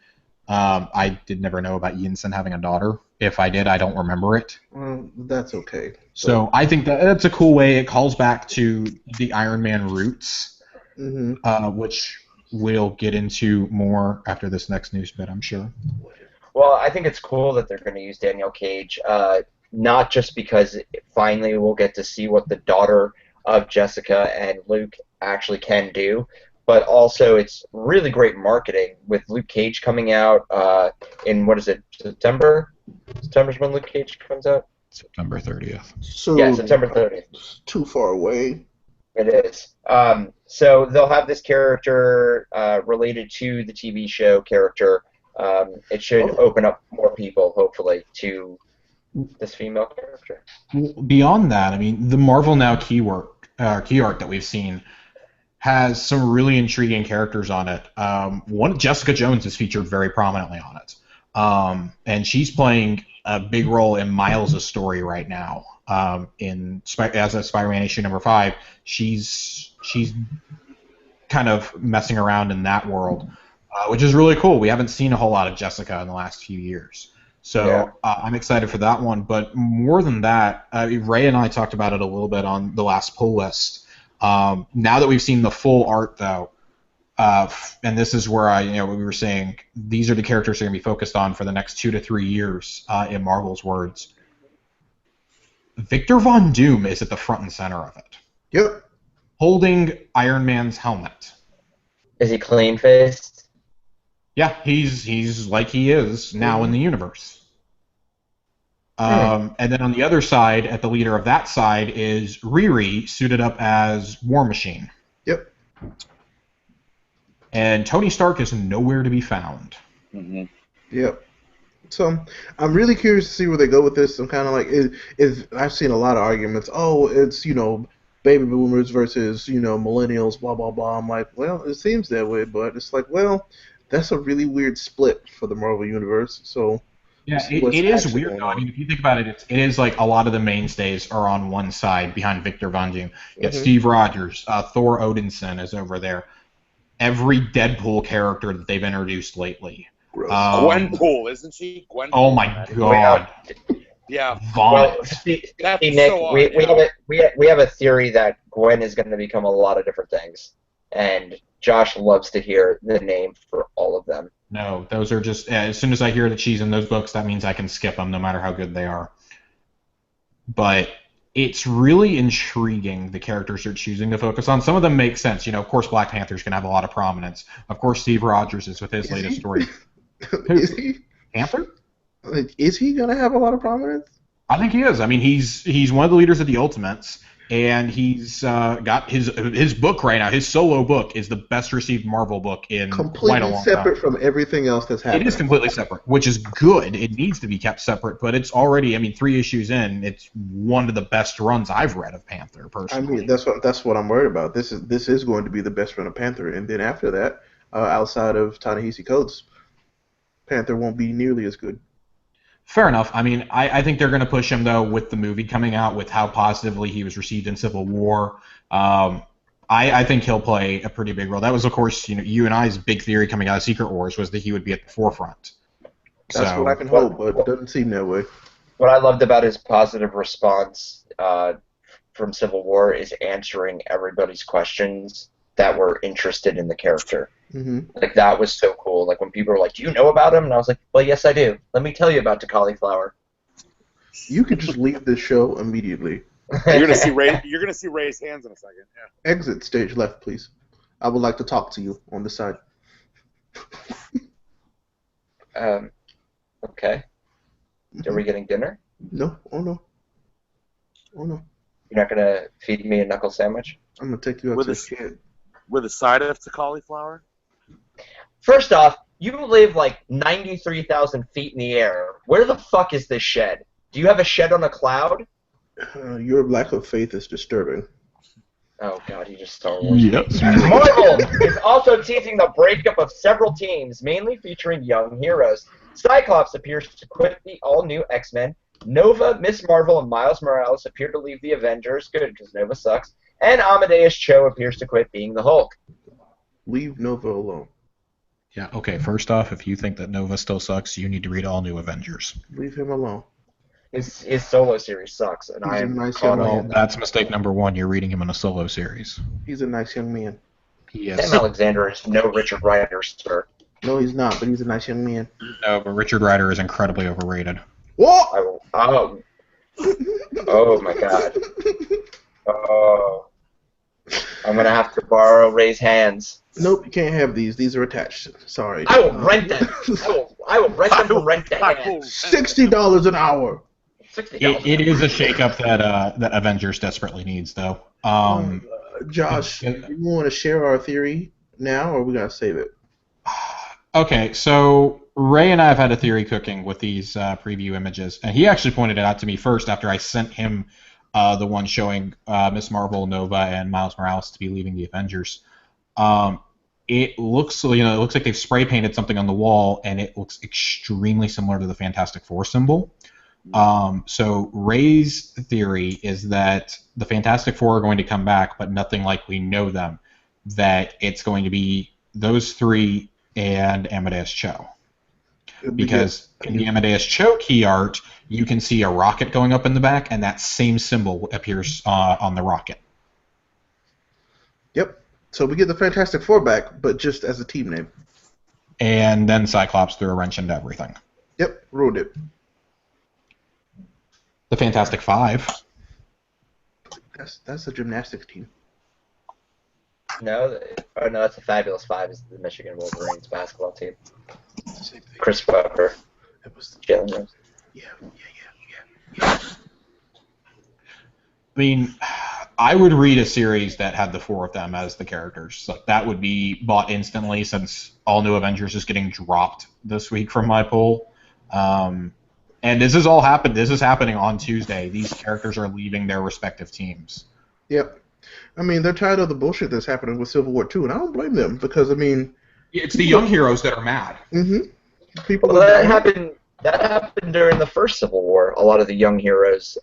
I did never know about Yin-Sin having a daughter. If I did, I don't remember it. Well, that's okay. So I think that's a cool way. It calls back to the Iron Man roots, which we'll get into more after this next news bit, I'm sure. Well, I think it's cool that they're going to use Danielle Cage, not just because finally we'll get to see what the daughter of Jessica and Luke actually can do, but also it's really great marketing with Luke Cage coming out in, what is it, September? September's when Luke Cage comes out? September 30th. So yeah, September 30th. Too far away. It is. So they'll have this character related to the TV show character. It should open up more people, hopefully, to this female character. Beyond that, I mean, the Marvel Now key art that we've seen has some really intriguing characters on it. Jessica Jones is featured very prominently on it, and she's playing a big role in Miles' story right now. As a Spider-Man issue number 5, she's kind of messing around in that world, which is really cool. We haven't seen a whole lot of Jessica in the last few years. So I'm excited for that one. But more than that, Ray and I talked about it a little bit on the last pull list. Now that we've seen the full art, though, and this is where we were saying these are the characters they're going to be focused on for the next 2 to 3 years, in Marvel's words. Victor Von Doom is at the front and center of it. Yep. Holding Iron Man's helmet. Is he clean-faced? Yeah, he's like he is now in the universe. And then on the other side, at the leader of that side, is Riri, suited up as War Machine. Yep. And Tony Stark is nowhere to be found. Yep. So I'm really curious to see where they go with this. I'm kind of like, I've seen a lot of arguments. Oh, it's baby boomers versus millennials, blah blah blah. I'm like, well, it seems that way, but it's like, well, that's a really weird split for the Marvel universe. So yeah, it is weird though. I mean, if you think about it, it is like a lot of the mainstays are on one side behind Victor Von Doom. You got Steve Rogers, Thor Odinson is over there. Every Deadpool character that they've introduced lately. Gwenpool, isn't she? Gwenpool. Oh my god. Yeah. Well, Nick, so we have a theory that Gwen is going to become a lot of different things, and Josh loves to hear the name for all of them. No, those are just as soon as I hear that she's in those books, that means I can skip them no matter how good they are. But it's really intriguing, the characters they're choosing to focus on. Some of them make sense. Of course, Black Panther's going to have a lot of prominence. Of course, Steve Rogers is with his latest story. Is he? Panther? Is he going to have a lot of prominence? I think he is. I mean, he's one of the leaders of the Ultimates, and he's got his book right now. His solo book is the best received Marvel book in quite a Completely long time. separate from everything else that's happening. It is completely separate, which is good. It needs to be kept separate, but it's already, 3 issues in, it's one of the best runs I've read of Panther, personally. That's what I'm worried about. This is going to be the best run of Panther, and then after that, outside of Ta-Nehisi Coates, Panther won't be nearly as good. Fair enough. I think they're going to push him, though, with the movie coming out, with how positively he was received in Civil War. I think he'll play a pretty big role. That was, of course, you and I's big theory coming out of Secret Wars was that he would be at the forefront. That's what I can hope, but it doesn't seem that way. What I loved about his positive response from Civil War is answering everybody's questions that were interested in the character. Mm-hmm. Like, that was so cool. Like, when people were like, do you know about him? And I was like, well, yes, I do. Let me tell you about the cauliflower. You could just leave this show immediately. You're gonna see Ray. You're gonna see Ray's hands in a second. Yeah. Exit stage left, please. I would like to talk to you on the side. Okay. Are we getting dinner? No. Oh no. Oh no. You're not gonna feed me a knuckle sandwich? I'm gonna take you out With to a the shed. With a side of to cauliflower. First off, you live like 93,000 feet in the air. Where the fuck is this shed? Do you have a shed on a cloud? Your lack of faith is disturbing. Oh god, you just Star Wars. Yep. Marvel is also teasing the breakup of several teams, mainly featuring young heroes. Cyclops appears to quit the all-new X-Men. Nova, Miss Marvel, and Miles Morales appear to leave the Avengers. Good, because Nova sucks. And Amadeus Cho appears to quit being the Hulk. Leave Nova alone. Yeah, okay, first off, if you think that Nova still sucks, you need to read all new Avengers. Leave him alone. His solo series sucks, and He's I a am nice caught young up man. on that. That's mistake number one. You're reading him in a solo series. He's a nice young man. He Sam is. Alexander is no Richard Rider, sir. No, he's not, but he's a nice young man. No, but Richard Rider is incredibly overrated. What? I will. Oh my god. Oh. I'm gonna have to borrow Ray's hands. Nope, you can't have these. These are attached. Sorry. I will rent them. I will rent them from Rent I Day. will- $60 an hour. $60. It is a shakeup that Avengers desperately needs, though. Josh, Yeah. you want to share our theory now, or are we gonna save it? Okay, so Ray and I have had a theory cooking with these preview images, and he actually pointed it out to me first after I sent him the one showing Miss Marvel, Nova, and Miles Morales to be leaving the Avengers. It looks like they've spray painted something on the wall, and it looks extremely similar to the Fantastic Four symbol. So Ray's theory is that the Fantastic Four are going to come back, but nothing like we know them. That it's going to be those three and Amadeus Cho. Because in the Amadeus Cho key art, you can see a rocket going up in the back, and that same symbol appears on the rocket. Yep. So we get the Fantastic Four back, but just as a team name. And then Cyclops threw a wrench into everything. Yep, ruined it. The Fantastic Five. That's a gymnastics team. No, that's the Fabulous Five. Is the Michigan Wolverines basketball team. Same thing. Chris Webber, It was. Jalen Rose. Yeah. I mean, I would read a series that had the four of them as the characters. Like, that would be bought instantly, since All New Avengers is getting dropped this week from my poll. And this has all happened. This is happening on Tuesday. These characters are leaving their respective teams. Yep. I mean, they're tired of the bullshit that's happening with Civil War 2, and I don't blame them because, I mean, It's the young heroes that are mad. people Well, are that dying. happened during the first Civil War. A lot of the young heroes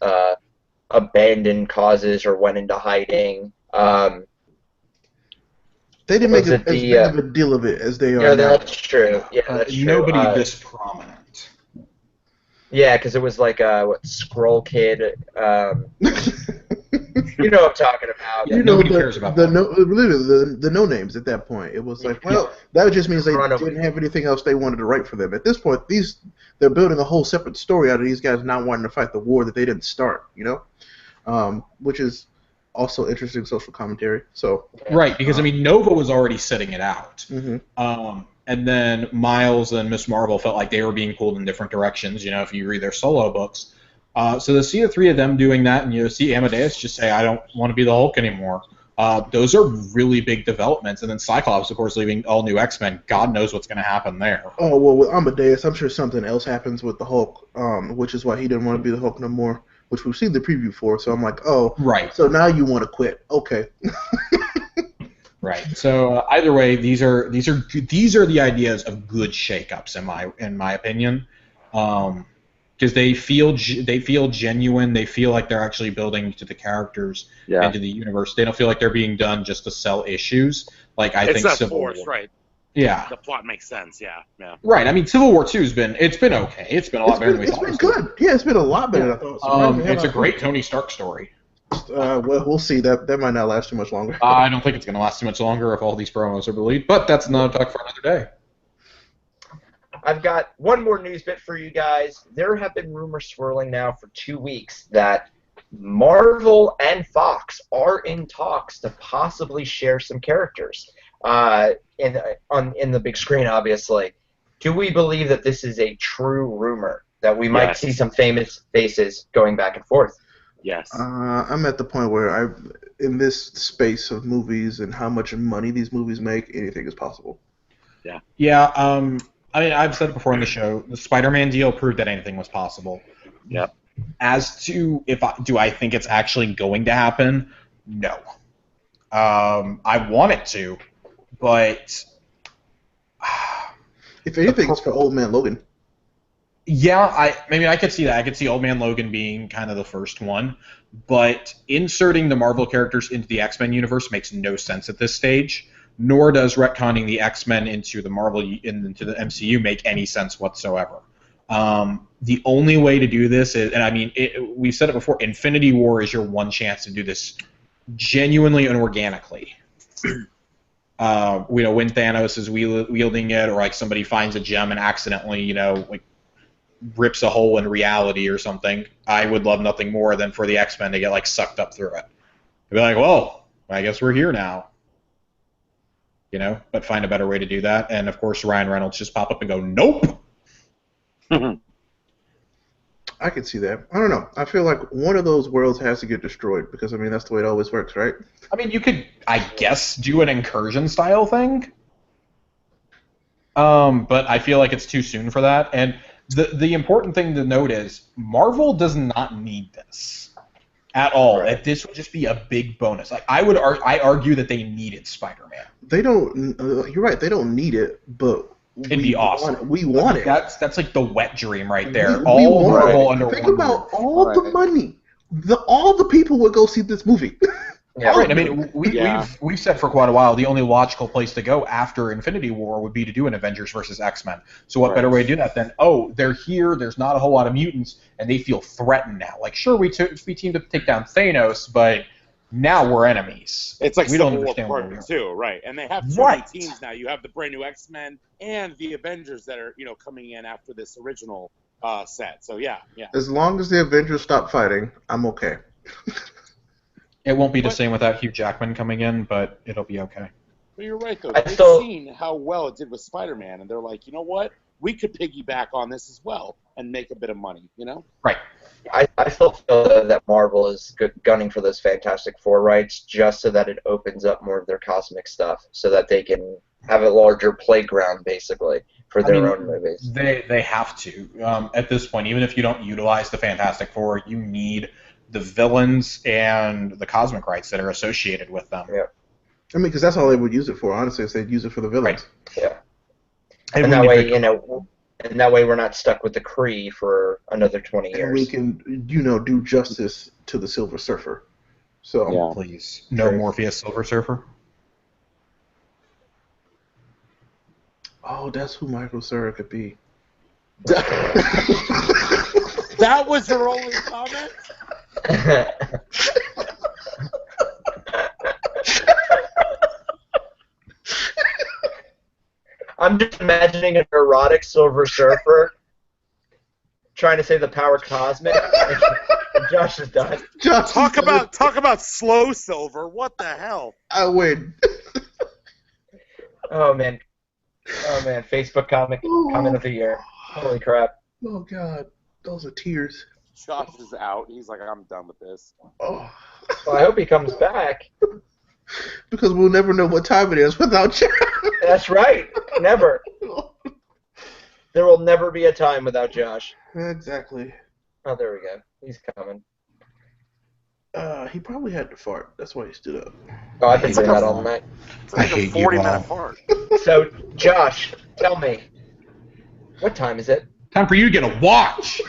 abandoned causes or went into hiding. They didn't make was as it the, big of a deal of it as they are Yeah, now. that's true. Yeah, that's true. Nobody this prominent. Yeah, because it was like Skrull Kid. You know what I'm talking about. Yeah, nobody cares about the that. the no names at that point. It was like, well, that just means they Run over. didn't have anything else they wanted to write for them. At this point, they're building a whole separate story out of these guys not wanting to fight the war that they didn't start. Which is also interesting social commentary. So Right, because I mean, Nova was already setting it out. mhm. And then Miles and Miss Marvel felt like they were being pulled in different directions, if you read their solo books. So to see the three of them doing that, and see Amadeus just say, I don't want to be the Hulk anymore, those are really big developments. And then Cyclops, of course, leaving all new X-Men. God knows what's going to happen there. Oh, well, with Amadeus, I'm sure something else happens with the Hulk, which is why he didn't want to be the Hulk no more, which we've seen the preview for. So I'm like, oh, right. So now you want to quit? Okay. Right. So either way, these are the ideas of good shakeups in my opinion, because they feel genuine. They feel like they're actually building to the characters and to the universe. They don't feel like they're being done just to sell issues. Like I think Civil War. Right. Yeah. The plot makes sense. Yeah. Right. I mean, Civil War 2 it's been okay. It's been a lot better than we thought. It's been good. Yeah, it's been a lot better than I thought. It's a great Tony Stark story. Well, we'll see. That might not last too much longer. I don't think it's going to last too much longer if all these promos are believed, but that's another talk for another day. I've got one more news bit for you guys. There have been rumors swirling now for 2 weeks that Marvel and Fox are in talks to possibly share some characters in the big screen, obviously. Do we believe that this is a true rumor, that we might see some famous faces going back and forth? Yes. I'm at the point where in this space of movies and how much money these movies make, anything is possible. Yeah. Yeah. I mean, I've said it before on the show. The Spider-Man deal proved that anything was possible. Yep. As to do I think it's actually going to happen? No. I want it to, but if anything, it's for Old Man Logan. Yeah, I could see that. I could see Old Man Logan being kind of the first one, but inserting the Marvel characters into the X-Men universe makes no sense at this stage. Nor does retconning the X-Men into the into the MCU make any sense whatsoever. The only way to do this is, and I mean, we've said it before, Infinity War is your one chance to do this genuinely and organically. When Thanos is wielding it, or like somebody finds a gem and accidentally, rips a hole in reality or something, I would love nothing more than for the X-Men to get sucked up through it. They'd be like, well, I guess we're here now. But find a better way to do that. And of course, Ryan Reynolds just pop up and go, nope. I could see that. I don't know. I feel like one of those worlds has to get destroyed because, I mean, that's the way it always works, right? I mean, you could, I guess, do an incursion style thing. But I feel like it's too soon for that. And the important thing to note is Marvel does not need this at all. Right. This would just be a big bonus. I argue that they needed Spider-Man. They don't. You're right. They don't need it, but it'd be awesome. We want it. That's like the wet dream right there. We want it. Think about all the money. All the people would go see this movie. Yeah, right. I mean, we've said for quite a while the only logical place to go after Infinity War would be to do an Avengers versus X-Men. So what better way to do that than, they're here, there's not a whole lot of mutants, and they feel threatened now. Sure, we teamed up to take down Thanos, but now we're enemies. It's like we Civil War Part 2, right? And they have two new teams now. You have the brand new X-Men and the Avengers that are coming in after this original set. So yeah. As long as the Avengers stop fighting, I'm okay. It won't be the same without Hugh Jackman coming in, but it'll be okay. But you're right, though. They've seen how well it did with Spider-Man, and they're like, you know what? We could piggyback on this as well and make a bit of money, Right. I still feel that Marvel is gunning for those Fantastic Four rights just so that it opens up more of their cosmic stuff so that they can have a larger playground, basically, for their own movies. They have to. At this point, even if you don't utilize the Fantastic Four, you need the villains and the cosmic rights that are associated with them. Yeah. I mean, because that's all they would use it for, honestly, if they'd use it for the villains. Right. Yeah. And that way, and that way we're not stuck with the Kree for another 20 years. And we can, do justice to the Silver Surfer. So please, no Morpheus Silver Surfer. Oh, that's who Michael Cera could be. That was her only comment? I'm just imagining a neurotic Silver Surfer trying to say the power cosmic. And Josh is done. Josh, Talk about slow Silver. What the hell? I win. Oh man, Facebook comment of the year. Holy crap! Oh God, those are tears. Josh is out. He's like, I'm done with this. Oh. Well, I hope he comes back. Because we'll never know what time it is without you. That's right. Never. There will never be a time without Josh. Exactly. Oh, there we go. He's coming. He probably had to fart. That's why he stood up. Oh, I've been It's like doing a- that all night. It's like I a hate you 40-minute all. fart. So, Josh, tell me, what time is it? Time for you to get a watch.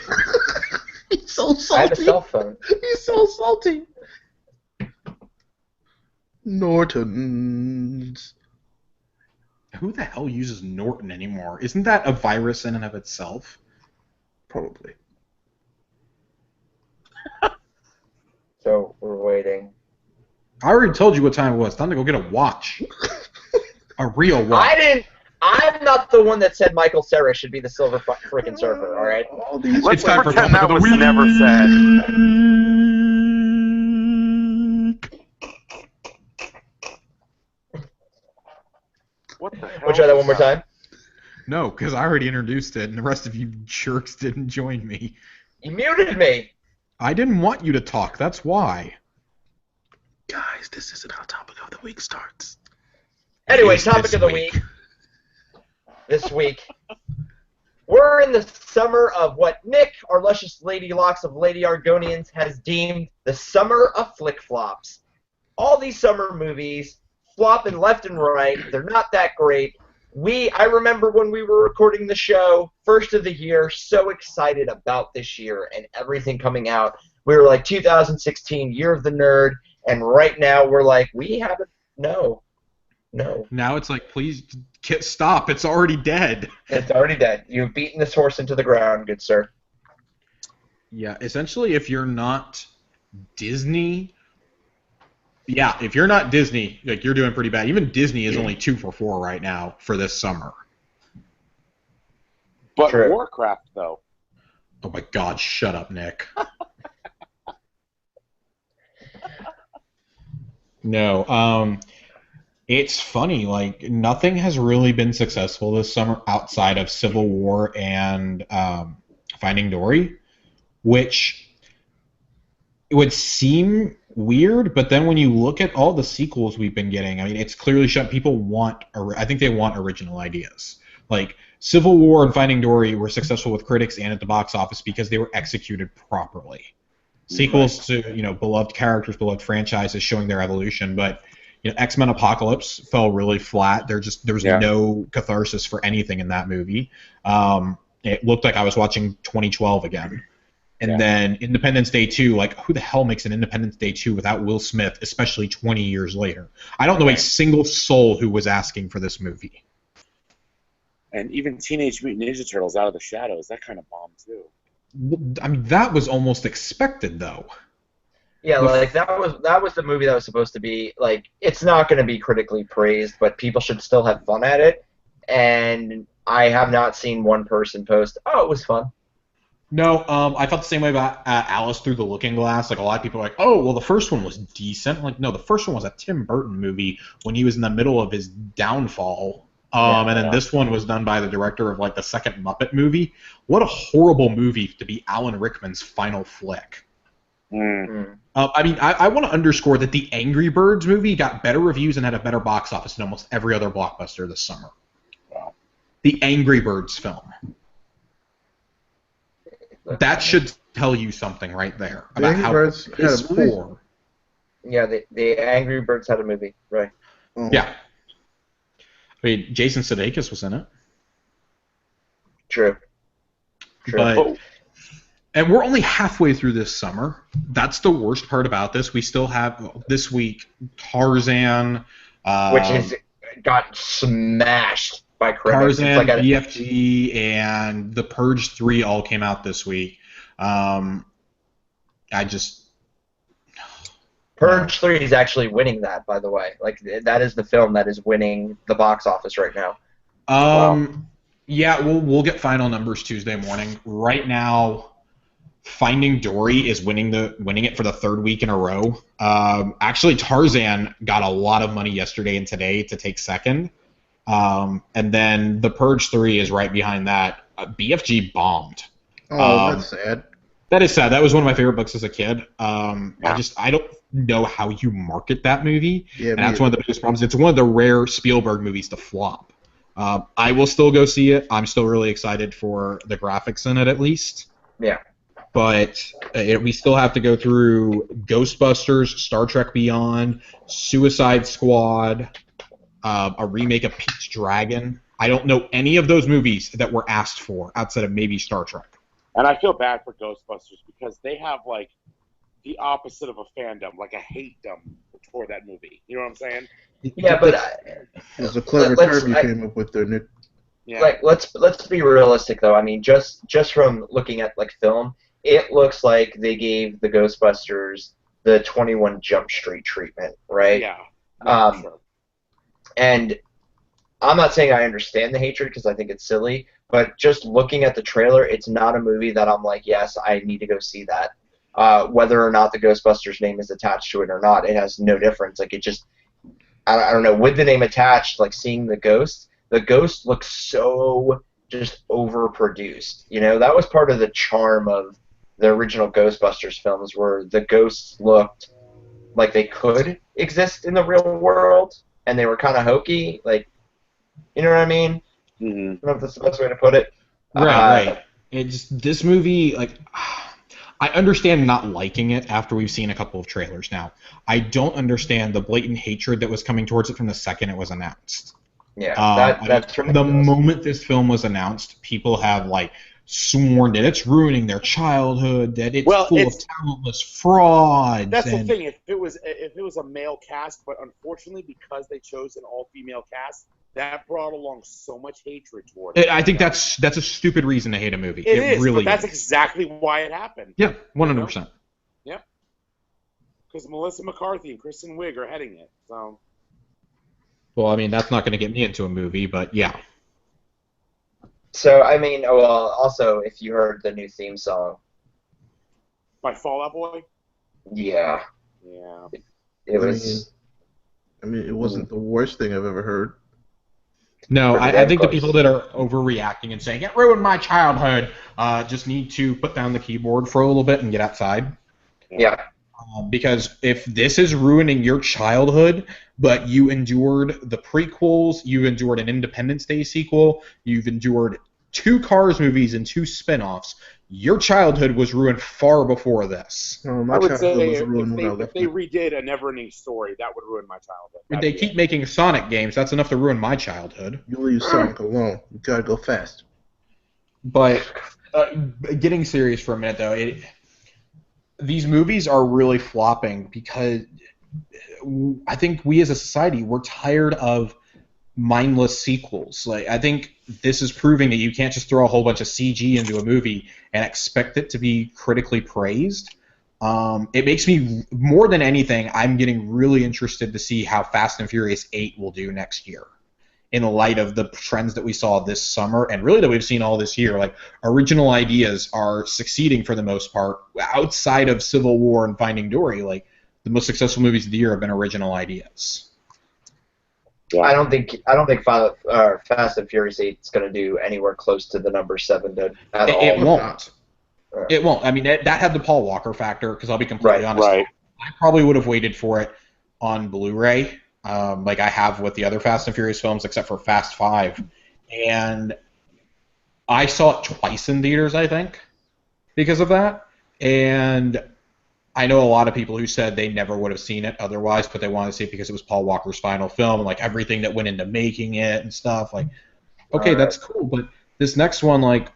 He's so I have a salty. cell phone. He's so salty. Norton's. Who the hell uses Norton anymore? Isn't that a virus in and of itself? Probably. So, we're waiting. I already told you what time it was. Time to go get a watch. A real watch. I'm not the one that said Michael Cera should be the silver frickin' surfer, alright? All these Let's It's time for pretend topic that of the was week. never said. What the hell? We'll try that one more time. No, because I already introduced it, and the rest of you jerks didn't join me. You muted me. I didn't want you to talk. That's why. guys, this isn't how topic of the week starts. Anyway, Yes, topic this of the week. week. This week. We're in the summer of what Nick, our luscious Lady Locks of Lady Argonians, has deemed the summer of flick flops. All these summer movies, flopping left and right. They're not that great. I remember when we were recording the show, first of the year, so excited about this year and everything coming out. We were like, 2016, year of the nerd, and right now we're like, we haven't, no. Now it's like, please stop. It's already dead. It's already dead. You've beaten this horse into the ground, good sir. Yeah, essentially, if you're not Disney, if you're not Disney, like you're doing pretty bad. Even Disney is only 2 for 4 right now for this summer. But True. Warcraft, though. Oh my God! Shut up, Nick. No, it's funny. Like nothing has really been successful this summer outside of Civil War and Finding Dory, which it would seem weird, but then when you look at all the sequels we've been getting, I mean, it's clearly shown people want. I think they want original ideas. Like Civil War and Finding Dory were successful with critics and at the box office because they were executed properly. Sequels to beloved characters, beloved franchises, showing their evolution, but X-Men Apocalypse fell really flat. There was no catharsis for anything in that movie. It looked like I was watching 2012 again. And then Independence Day 2, like, who the hell makes an Independence Day 2 without Will Smith, especially 20 years later? I don't know a single soul who was asking for this movie. And even Teenage Mutant Ninja Turtles Out of the Shadows, that kind of bombed, too. I mean, that was almost expected, though. Yeah, like that was the movie that was supposed to be like, it's not going to be critically praised, but people should still have fun at it. And I have not seen one person post, "Oh, it was fun." No, I felt the same way about Alice Through the Looking Glass. Like a lot of people are like, "Oh, well, the first one was decent." I'm like, no, the first one was a Tim Burton movie when he was in the middle of his downfall. And then this one was done by the director of like the second Muppet movie. What a horrible movie to be Alan Rickman's final flick. I mean, I want to underscore that the Angry Birds movie got better reviews and had a better box office than almost every other blockbuster this summer. Wow. The Angry Birds film. That should tell you something right there The about Angry how Birds had a piss movie? poor. Yeah, the Angry Birds had a movie, right? Oh. Yeah. I mean, Jason Sudeikis was in it. True. But, and we're only halfway through this summer. That's the worst part about this. We still have, this week, Tarzan. Which has got smashed by critics. Tarzan, It's like BFG, and The Purge 3 all came out this week. Purge 3 is actually winning that, by the way. Like, that is the film that is winning the box office right now. Yeah, we'll get final numbers Tuesday morning. Right now, Finding Dory is winning it for the third week in a row. Actually, Tarzan got a lot of money yesterday and today to take second. And then The Purge 3 is right behind that. BFG bombed. Oh, that's sad. That is sad. That was one of my favorite books as a kid. I don't know how you market that movie. Yeah, and that's one of the biggest problems. It's one of the rare Spielberg movies to flop. I will still go see it. I'm still really excited for the graphics in it, at least. Yeah. But we still have to go through Ghostbusters, Star Trek Beyond, Suicide Squad, a remake of Pete's Dragon. I don't know any of those movies that were asked for outside of maybe Star Trek. And I feel bad for Ghostbusters because they have like the opposite of a fandom, like a hate-dom toward that movie. You know what I'm saying? Yeah, but It was a clever term you came up with there, Nick. Yeah. like let's be realistic though. I mean, just from looking at like film, it looks like they gave the Ghostbusters the 21 Jump Street treatment, right? Yeah. Sure. And I'm not saying I understand the hatred because I think it's silly, but just looking at the trailer, it's not a movie that I'm like, yes, I need to go see that. Whether or not the Ghostbusters name is attached to it or not, it has no difference. Like, it just, I don't know, with the name attached, like seeing the ghost looks so just overproduced. You know, that was part of the charm of the original Ghostbusters films, where the ghosts looked like they could exist in the real world, and they were kind of hokey, like, you know what I mean? Mm-hmm. I don't know if that's the best way to put it. Right. This movie, like, I understand not liking it after we've seen a couple of trailers now. I don't understand the blatant hatred that was coming towards it from the second it was announced. Yeah, that's from the moment this film was announced, people have like sworn that it's ruining their childhood, that it's full of talentless frauds. That's the thing. If it was a male cast, but unfortunately because they chose an all-female cast, that brought along so much hatred toward it. I think that's a stupid reason to hate a movie. It is, really but that's exactly why it happened. Yeah, 100%. Yeah. Because Melissa McCarthy and Kristen Wiig are heading it. So. Well, I mean, that's not going to get me into a movie, but yeah. So, I mean, well, also, if you heard the new theme song. By Fall Out Boy? Yeah. Yeah. It was... I mean, it wasn't the worst thing I've ever heard. No, I think the people that are overreacting and saying, it ruined my childhood, just need to put down the keyboard for a little bit and get outside. Yeah. Because if this is ruining your childhood, but you endured the prequels, you endured an Independence Day sequel, you've endured 2 Cars movies and 2 spin-offs, your childhood was ruined far before this. I would say if they redid a Neverending Story, that would ruin my childhood. If they keep making Sonic games, that's enough to ruin my childhood. You leave Sonic alone. You gotta go fast. But getting serious for a minute, though, these movies are really flopping because I think we as a society, we're tired of mindless sequels. Like, I think this is proving that you can't just throw a whole bunch of CG into a movie and expect it to be critically praised. It makes me, more than anything, I'm getting really interested to see how Fast and Furious 8 will do next year in light of the trends that we saw this summer and really that we've seen all this year. Like, original ideas are succeeding for the most part. Outside of Civil War and Finding Dory, like, the most successful movies of the year have been original ideas. Yeah. I don't think Fast and Furious 8 is going to do anywhere close to the number 7 did at all. It won't. It won't. I mean, that had the Paul Walker factor, because I'll be completely honest. Right. I probably would have waited for it on Blu-ray, like I have with the other Fast and Furious films, except for Fast 5. And I saw it twice in theaters, I think, because of that. And I know a lot of people who said they never would have seen it otherwise, but they wanted to see it because it was Paul Walker's final film, and like everything that went into making it and stuff. Like, okay, that's cool, but this next one, like,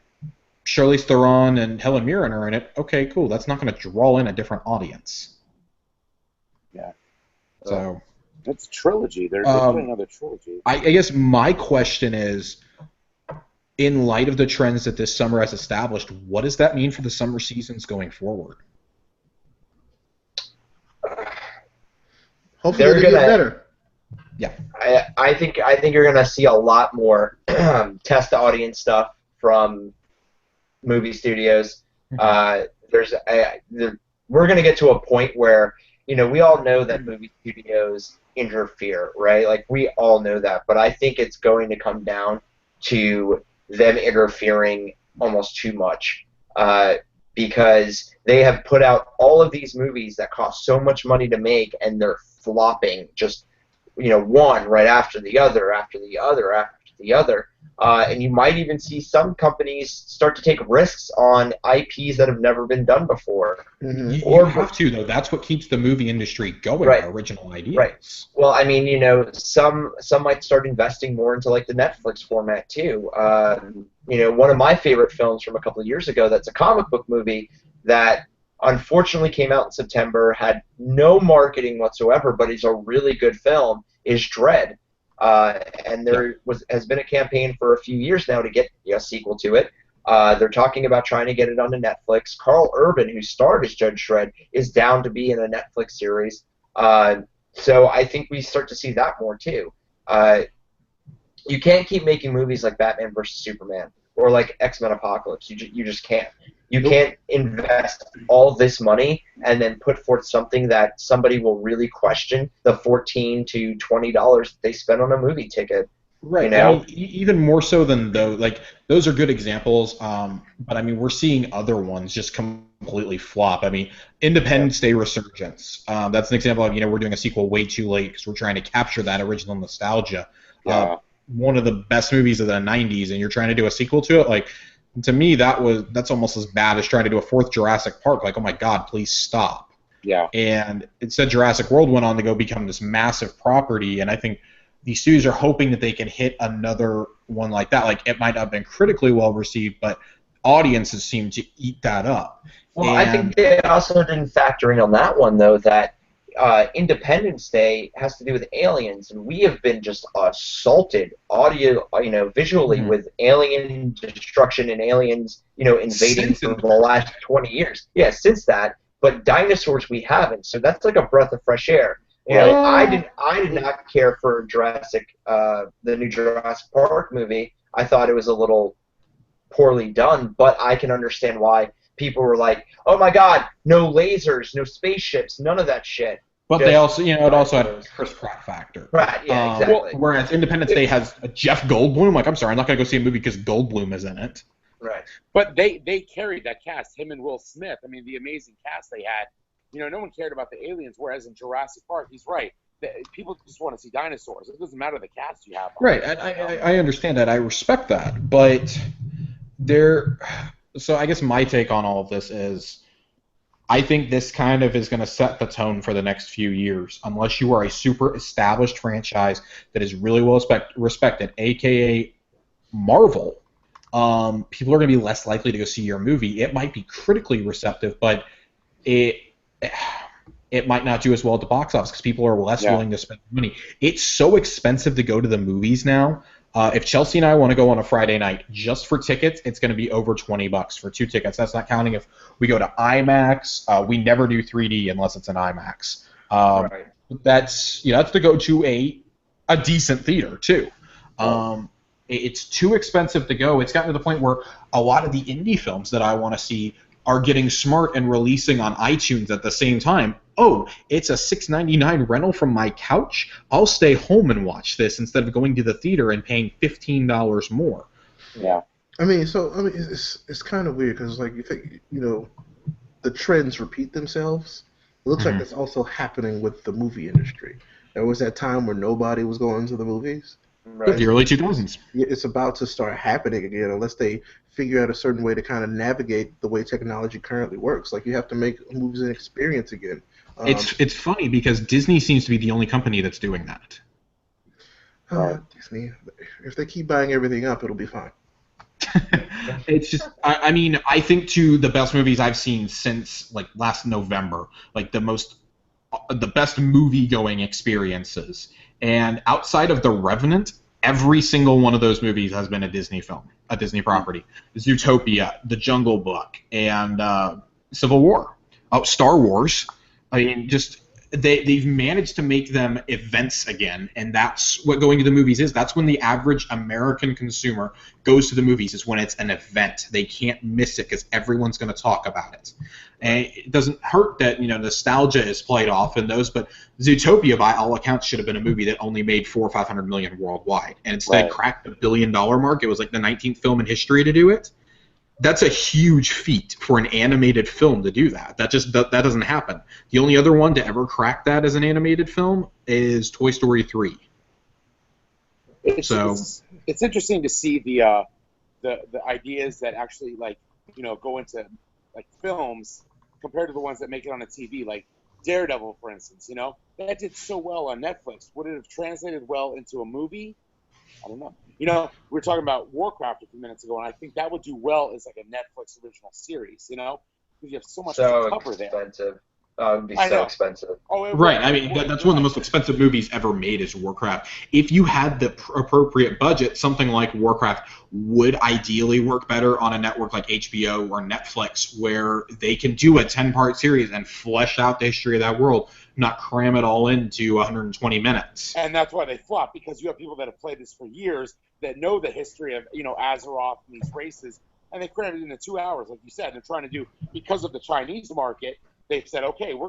Charlize Theron and Helen Mirren are in it. Okay, cool. That's not going to draw in a different audience. Yeah. So it's a trilogy. They're doing another trilogy. I guess my question is, in light of the trends that this summer has established, what does that mean for the summer seasons going forward? Hopefully they get better. I think you're gonna see a lot more test audience stuff from movie studios. There's we're gonna get to a point where we all know that movie studios interfere, right? Like we all know that, but I think it's going to come down to them interfering almost too much. Because they have put out all of these movies that cost so much money to make, and they're flopping just one right after the other, after the other, after the other. And you might even see some companies start to take risks on IPs that have never been done before. Mm-hmm. You have to, though. That's what keeps the movie industry going, right. Original ideas. Right. Well, I mean, some might start investing more into like the Netflix format too. One of my favorite films from a couple of years ago that's a comic book movie that unfortunately came out in September, had no marketing whatsoever, but is a really good film, is Dredd. And there has been a campaign for a few years now to get a sequel to it. They're talking about trying to get it onto Netflix. Carl Urban, who starred as Judge Dredd, is down to be in a Netflix series. So I think we start to see that more too. You can't keep making movies like Batman vs. Superman or like X-Men Apocalypse. You just can't. You can't invest all this money and then put forth something that somebody will really question the $14 to $20 they spend on a movie ticket. Right. I mean, even more so than those are good examples. But I mean, we're seeing other ones just completely flop. I mean, Independence Day Resurgence. That's an example of we're doing a sequel way too late because we're trying to capture that original nostalgia. One of the best movies of the '90s, and you're trying to do a sequel to it. Like, to me, that's almost as bad as trying to do a fourth Jurassic Park. Like, oh my God, please stop. Yeah. And instead, Jurassic World went on to go become this massive property, and I think these studios are hoping that they can hit another one like that. Like, it might not have been critically well received, but audiences seem to eat that up. Well, I think they also didn't factor in on that one, though, that Independence Day has to do with aliens, and we have been just assaulted visually with alien destruction and aliens, invading for the last 20 years. Yeah, since that, but dinosaurs we haven't. So that's like a breath of fresh air. I did not care for the new Jurassic Park movie. I thought it was a little poorly done, but I can understand why people were like, "Oh my God, no lasers, no spaceships, none of that shit." But they also, it also had a Chris Pratt factor. Right, yeah, exactly. Whereas Independence Day has a Jeff Goldblum. Like, I'm sorry, I'm not going to go see a movie because Goldblum is in it. Right. But they carried that cast, him and Will Smith. I mean, the amazing cast they had. No one cared about the aliens, whereas in Jurassic Park, he's right. People just want to see dinosaurs. It doesn't matter the cast you have. Right, I understand that. I respect that. But so I guess my take on all of this is, I think this kind of is going to set the tone for the next few years, unless you are a super established franchise that is really well respected, a.k.a. Marvel. People are going to be less likely to go see your movie. It might be critically receptive, but it might not do as well at the box office because people are less willing to spend money. It's so expensive to go to the movies now. If Chelsea and I want to go on a Friday night just for tickets, it's going to be over $20 for 2 tickets. That's not counting if we go to IMAX. We never do 3D unless it's an IMAX. Right. That's to go to a decent theater too. It's too expensive to go. It's gotten to the point where a lot of the indie films that I want to see are getting smart and releasing on iTunes at the same time. Oh, it's a $6.99 rental from my couch? I'll stay home and watch this instead of going to the theater and paying $15 more. Yeah. It's kind of weird because, like, you think, the trends repeat themselves. It looks like that's also happening with the movie industry. There was that time where nobody was going to the movies. Right. The early 2000s. It's about to start happening again unless they figure out a certain way to kind of navigate the way technology currently works. Like, you have to make movies an experience again. It's funny because Disney seems to be the only company that's doing that. Disney. If they keep buying everything up, it'll be fine. It's just, I mean, I think the best movies I've seen since like last November, like the best movie-going experiences. And outside of The Revenant, every single one of those movies has been a Disney film, a Disney property. Zootopia, The Jungle Book, and Civil War. Oh, Star Wars. I mean, just they've managed to make them events again, and that's what going to the movies is. That's when the average American consumer goes to the movies, is when it's an event. They can't miss it because everyone's going to talk about it. And it doesn't hurt that nostalgia is played off in those, but Zootopia, by all accounts, should have been a movie that only made $400 or $500 million worldwide, and instead cracked the $1 billion mark. It was like the 19th film in history to do it. That's a huge feat for an animated film to do that. That doesn't happen. The only other one to ever crack that as an animated film is Toy Story 3. It's interesting to see the ideas that actually go into films compared to the ones that make it on a TV, like Daredevil, for instance. That did so well on Netflix. Would it have translated well into a movie? I don't know. We were talking about Warcraft a few minutes ago, and I think that would do well as like a Netflix original series, because you have so much to cover there. Expensive. It would be so expensive. Right. I mean, that's one of the most expensive movies ever made is Warcraft. If you had the appropriate budget, something like Warcraft would ideally work better on a network like HBO or Netflix, where they can do a 10-part series and flesh out the history of that world, not cram it all into 120 minutes. And that's why they flop, because you have people that have played this for years that know the history of, Azeroth and these races, and they cram it into 2 hours, like you said. They're trying to do, because of the Chinese market, they've said, okay, we're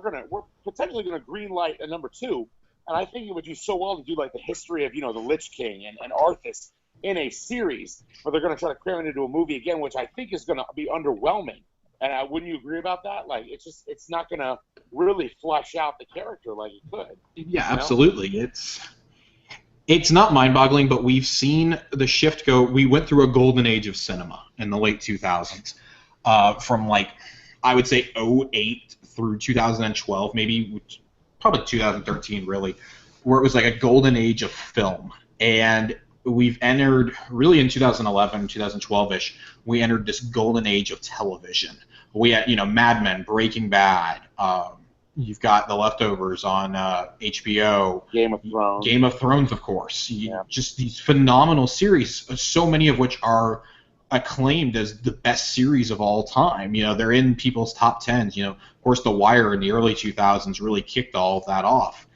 potentially gonna green light a number 2, and I think it would do so well to do like the history of the Lich King and Arthas in a series, but they're gonna try to cram it into a movie again, which I think is gonna be underwhelming. And wouldn't you agree about that? Like, it's not gonna really flesh out the character like it could. Yeah, absolutely. It's not mind-boggling, but we've seen the shift go. We went through a golden age of cinema in the late 2000s, from I would say 2008 through 2012, maybe probably 2013 really, where it was like a golden age of film. And we've entered, really in 2011, 2012-ish, we entered this golden age of television. We had, Mad Men, Breaking Bad, you've got The Leftovers on HBO. Game of Thrones, of course. Just these phenomenal series, so many of which are acclaimed as the best series of all time. They're in people's top 10s. Of course, The Wire in the early 2000s really kicked all of that off.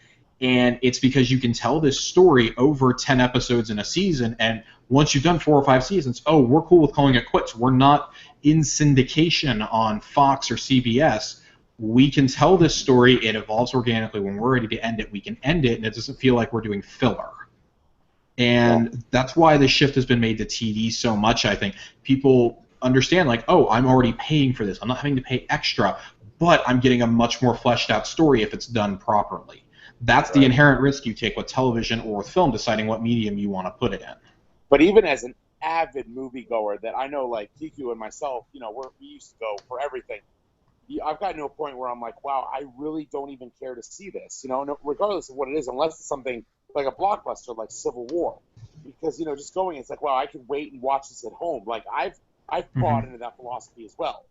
And it's because you can tell this story over 10 episodes in a season, and once you've done 4 or 5 seasons, we're cool with calling it quits. We're not in syndication on Fox or CBS. We can tell this story. It evolves organically. When we're ready to end it, we can end it, and it doesn't feel like we're doing filler. And that's why the shift has been made to TV so much, I think. People understand, I'm already paying for this. I'm not having to pay extra, but I'm getting a much more fleshed out story if it's done properly. That's the inherent risk you take with television or with film, deciding what medium you want to put it in. But even as an avid moviegoer that I know, like Kiku and myself, we used to go for everything. I've gotten to a point where I'm like, wow, I really don't even care to see this, regardless of what it is, unless it's something like a blockbuster like Civil War. Because, just going, it's like, wow, I can wait and watch this at home. Like, I've bought into that philosophy as well,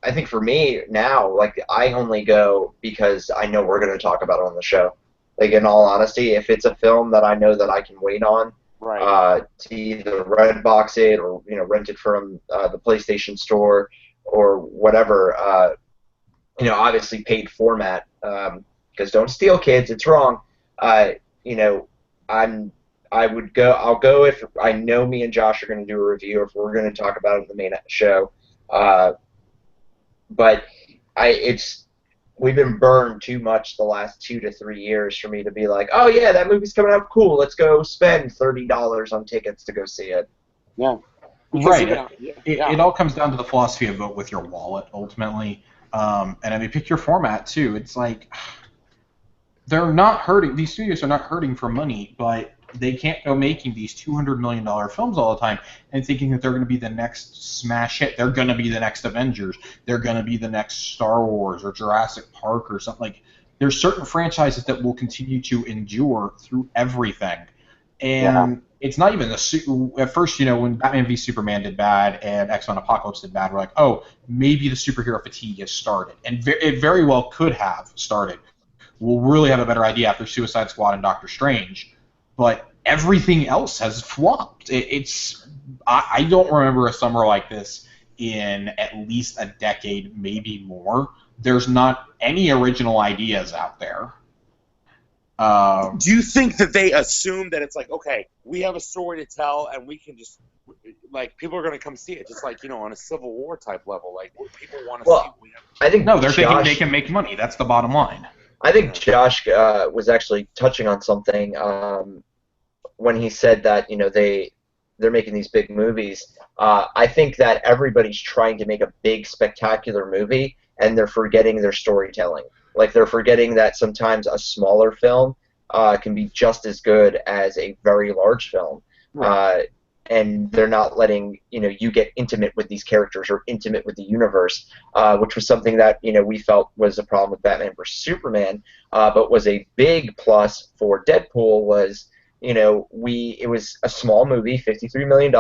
I think for me now, I only go because I know we're going to talk about it on the show. In all honesty, if it's a film that I know that I can wait on, to either Redbox it or rent it from the PlayStation Store or whatever, obviously paid format, because don't steal, kids, it's wrong. I'll go if I know me and Josh are going to do a review, or if we're going to talk about it in the main show. But we've been burned too much the last 2 to 3 years for me to be like, oh yeah, that movie's coming out, cool, let's go spend $30 on tickets to go see it. Yeah. Right. It all comes down to the philosophy of vote with your wallet, ultimately. And I mean, pick your format too. It's like, they're not hurting, these studios are not hurting for money, but they can't go making these $200 million films all the time and thinking that they're going to be the next smash hit. They're going to be the next Avengers. They're going to be the next Star Wars or Jurassic Park or something. There's certain franchises that will continue to endure through everything. And it's not even at first, when Batman v Superman did bad and X-Men Apocalypse did bad, we're like, oh, maybe the superhero fatigue has started. And it very well could have started. We'll really have a better idea after Suicide Squad and Doctor Strange. But everything else has flopped. I don't remember a summer like this in at least a decade, maybe more. there's not any original ideas out there. Do you think that they assume that it's like, okay, we have a story to tell, and we can just, like, people are going to come see it, just like, on a Civil War type level, like, people want to see what we have. I think no, they're thinking they can make money. That's the bottom line. I think Josh was actually touching on something when he said that they're making these big movies. I think that everybody's trying to make a big spectacular movie, and they're forgetting their storytelling. Like, they're forgetting that sometimes a smaller film can be just as good as a very large film. Right. And they're not letting you get intimate with these characters or intimate with the universe, which was something that we felt was a problem with Batman vs Superman, but was a big plus for Deadpool. Was it was a small movie, $53 million,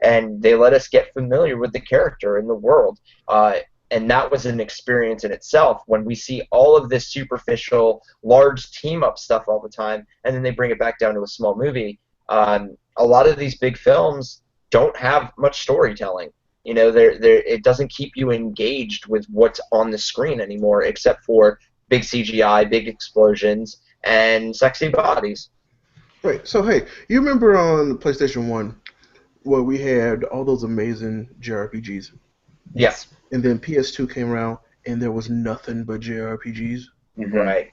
and they let us get familiar with the character and the world. And that was an experience in itself. When we see all of this superficial, large team-up stuff all the time, and then they bring it back down to a small movie, a lot of these big films don't have much storytelling. It doesn't keep you engaged with what's on the screen anymore, except for big CGI, big explosions, and sexy bodies. Right. So, hey, you remember on PlayStation 1 where we had all those amazing JRPGs? Yes. And then PS2 came around, and there was nothing but JRPGs. Right.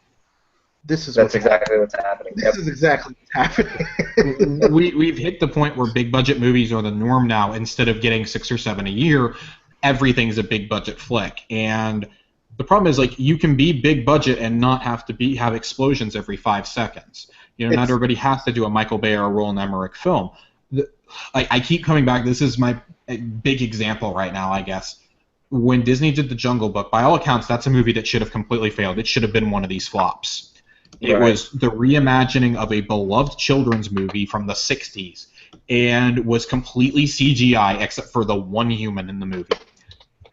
That's exactly what's happening. This is exactly what's happening. We've hit the point where big budget movies are the norm now. Instead of getting 6 or 7 a year, everything's a big budget flick. And the problem is, like, you can be big budget and not have to have explosions every 5 seconds. Not everybody has to do a Michael Bay or a Roland Emmerich film. I keep coming back. This is my big example right now, I guess. When Disney did The Jungle Book, by all accounts, that's a movie that should have completely failed. It should have been one of these flops. It was the reimagining of a beloved children's movie from the 60s and was completely CGI except for the one human in the movie.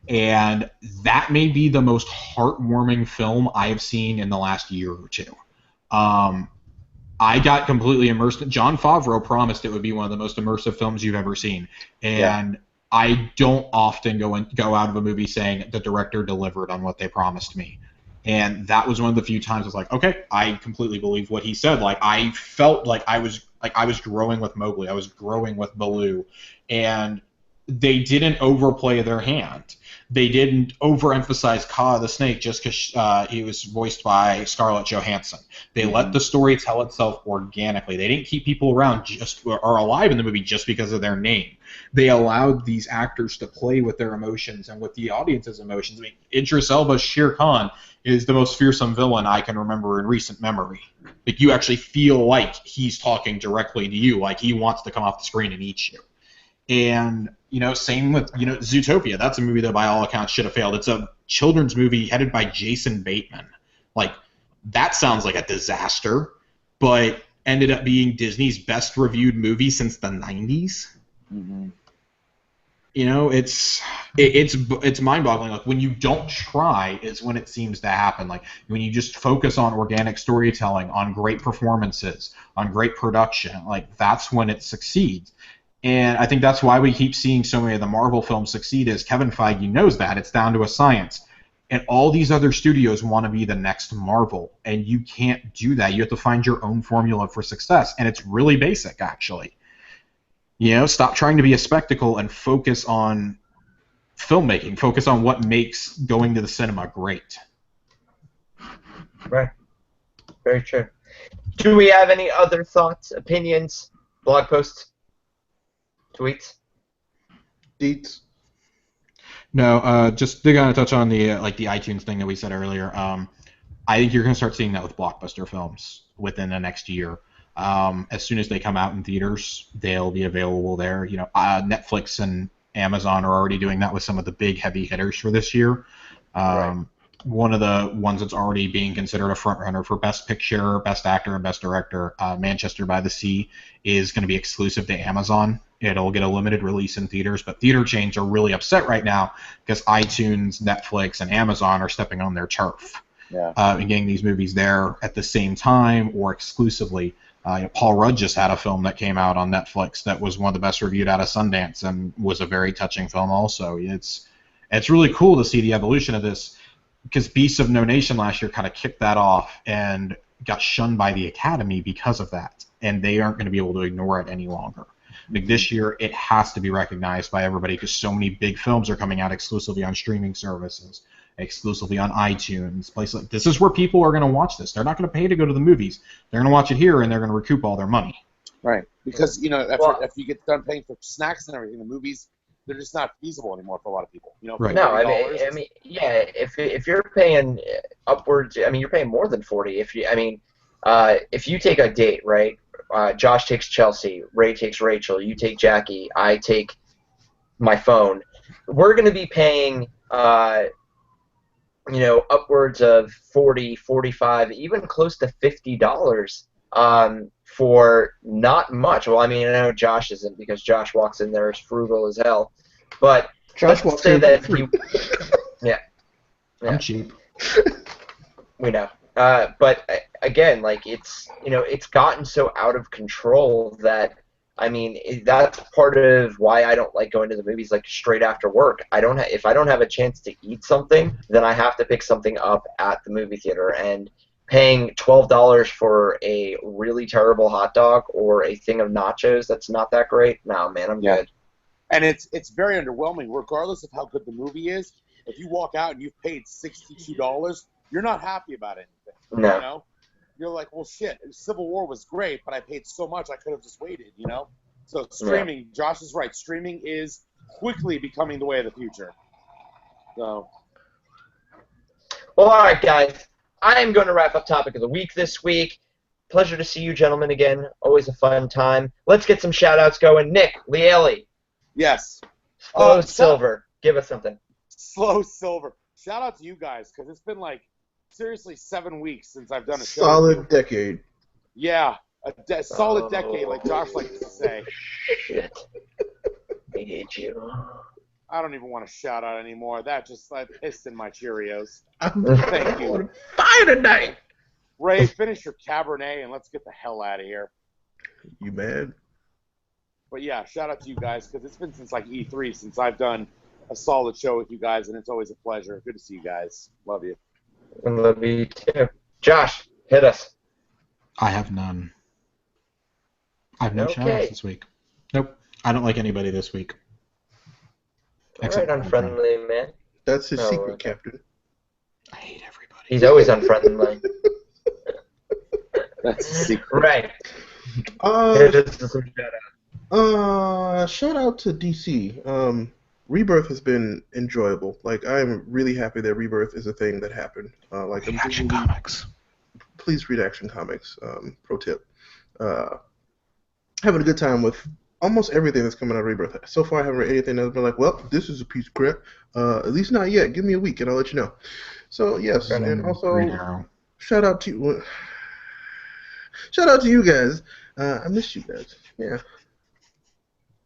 And that may be the most heartwarming film I have seen in the last year or two. I got completely immersed. Jon Favreau promised it would be one of the most immersive films you've ever seen. And I don't often go out of a movie saying the director delivered on what they promised me. And that was one of the few times I was like, okay, I completely believe what he said. Like, I felt like I was growing with Mowgli. I was growing with Baloo. And they didn't overplay their hand. They didn't overemphasize Kaa the Snake just because he was voiced by Scarlett Johansson. They let the story tell itself organically. They didn't keep people around or alive in the movie just because of their name. They allowed these actors to play with their emotions and with the audience's emotions. I mean, Idris Elba's Shere Khan is the most fearsome villain I can remember in recent memory. Like, you actually feel like he's talking directly to you, like he wants to come off the screen and eat you. And, same with, Zootopia. That's a movie that by all accounts should have failed. It's a children's movie headed by Jason Bateman. Like, that sounds like a disaster, but ended up being Disney's best reviewed movie since the 90s. Mm-hmm. It's mind-boggling. Like, when you don't try is when it seems to happen. Like, when you just focus on organic storytelling, on great performances, on great production, like, that's when it succeeds. And I think that's why we keep seeing so many of the Marvel films succeed, is Kevin Feige knows that. It's down to a science. And all these other studios want to be the next Marvel, and you can't do that. You have to find your own formula for success, and it's really basic, actually. Stop trying to be a spectacle and focus on filmmaking. Focus on what makes going to the cinema great. Right. Very true. Do we have any other thoughts, opinions, blog posts? Tweets? Deets? No, just to kind of touch on the the iTunes thing that we said earlier. I think you're going to start seeing that with blockbuster films within the next year. As soon as they come out in theaters, they'll be available there. Netflix and Amazon are already doing that with some of the big heavy hitters for this year. Right. One of the ones that's already being considered a frontrunner for Best Picture, Best Actor, and Best Director, Manchester by the Sea, is going to be exclusive to Amazon. It'll get a limited release in theaters, but theater chains are really upset right now because iTunes, Netflix, and Amazon are stepping on their turf and getting these movies there at the same time or exclusively. Paul Rudd just had a film that came out on Netflix that was one of the best reviewed out of Sundance and was a very touching film also. It's really cool to see the evolution of this. because Beasts of No Nation last year kind of kicked that off and got shunned by the Academy because of that, and they aren't going to be able to ignore it any longer. Like this year, it has to be recognized by everybody because so many big films are coming out exclusively on streaming services, exclusively on iTunes. Places like this is where people are going to watch this. They're not going to pay to go to the movies. They're going to watch it here, and they're going to recoup all their money. Right. Because after you get done paying for snacks and everything, the movies they're just not feasible anymore for a lot of people. Right. No, I mean, yeah. If you're paying upwards, I mean, you're paying more than 40. If you take a date, right? Josh takes Chelsea, Ray takes Rachel, you take Jackie, I take my phone. We're going to be paying, upwards of 40, 45, even close to $50 for not much. Well, I mean, I know Josh isn't because Josh walks in there as frugal as hell. But Josh let's walks say in that for free. Yeah. I'm cheap. We know. But again, like it's gotten so out of control that I mean that's part of why I don't like going to the movies like straight after work. If I don't have a chance to eat something, then I have to pick something up at the movie theater, and paying $12 for a really terrible hot dog or a thing of nachos that's not that great. No, man, I'm good. And it's very underwhelming, regardless of how good the movie is. If you walk out and you've paid $62, you're not happy about anything. No. You know? You're like, well, shit, Civil War was great, but I paid so much I could have just waited, you know? So streaming, Josh is right. Streaming is quickly becoming the way of the future. So. Well, all right, guys. I am going to wrap up Topic of the Week this week. Pleasure to see you gentlemen again. Always a fun time. Let's get some shout-outs going. Nick, Lieli. Yes. Slow Silver. Give us something. Slow Silver. Shout out to you guys, because it's been like, seriously, 7 weeks since I've done a show. Solid decade. Yeah. A solid decade, like Josh likes to say. Shit. I hate you. I don't even want to shout out anymore. That just pissed in my Cheerios. Thank you. On fire tonight. Ray, finish your Cabernet and let's get the hell out of here. You mad? But yeah, shout out to you guys because it's been since like E3 since I've done a solid show with you guys, and it's always a pleasure. Good to see you guys. Love you. And love you too. Josh, hit us. I have none. I have no shout-outs this week. Nope. I don't like anybody this week. All right, unfriendly man. That's his secret, Captain. I hate everybody. He's always unfriendly. That's a secret. Right. Shout out to DC. Rebirth has been enjoyable. Like, I'm really happy that Rebirth is a thing that happened. Read Action Comics. Please read Action Comics. Pro tip. Having a good time with almost everything that's coming out of Rebirth. So far, I haven't read anything that's been like, well, this is a piece of crap. At least not yet. Give me a week, and I'll let you know. So, yes. And also, shout out to you. Shout out to you guys. I miss you guys. Yeah.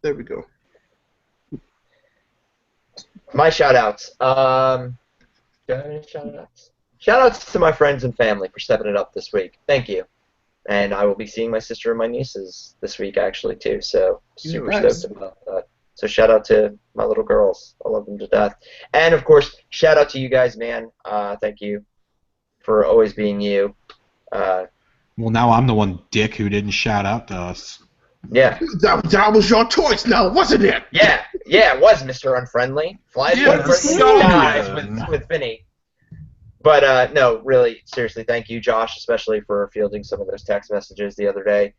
There we go. My shout-outs. Do I have any shout-outs? Shout-outs to my friends and family for stepping it up this week. Thank you. And I will be seeing my sister and my nieces this week, actually, too. So, super stoked about that. So, shout-out to my little girls. I love them to death. And, of course, shout-out to you guys, man. Thank you for always being you. Well, now I'm the one dick who didn't shout out to us. Yeah. That was your choice now, wasn't it? Yeah, it was Mr. Unfriendly. Fly with Vinny. But, no, really, seriously, thank you, Josh, especially for fielding some of those text messages the other day.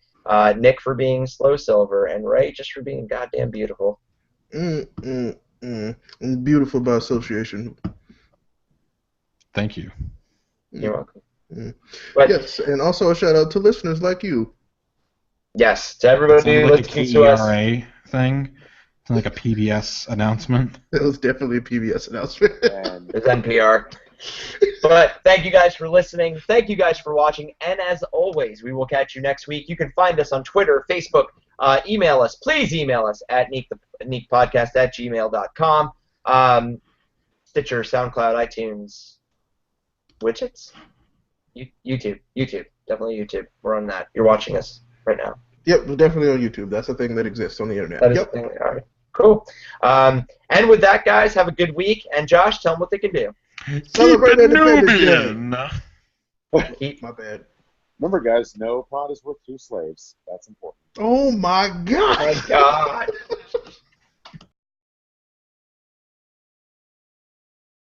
Nick for being Slow Silver, and Ray just for being goddamn beautiful. Beautiful by association. Thank you. You're welcome. But, yes, and also a shout-out to listeners like you. Yes, to everybody who listens to us. Thing. Like a PBS announcement. It was definitely a PBS announcement. It's NPR. But thank you guys for listening. Thank you guys for watching. And as always, we will catch you next week. You can find us on Twitter, Facebook. Email us. Please email us at neekpodcast@gmail.com. Stitcher, SoundCloud, iTunes, widgets? YouTube. Definitely YouTube. We're on that. You're watching us right now. Yep, we're definitely on YouTube. That's a thing that exists on the internet. That is a thing. All right. Cool. And with that, guys, have a good week. And Josh, tell them what they can do. Celebrate Keep it Independence Day. Nubian. My bad. Remember, guys, no pod is worth two slaves. That's important. Oh my Oh my God. God.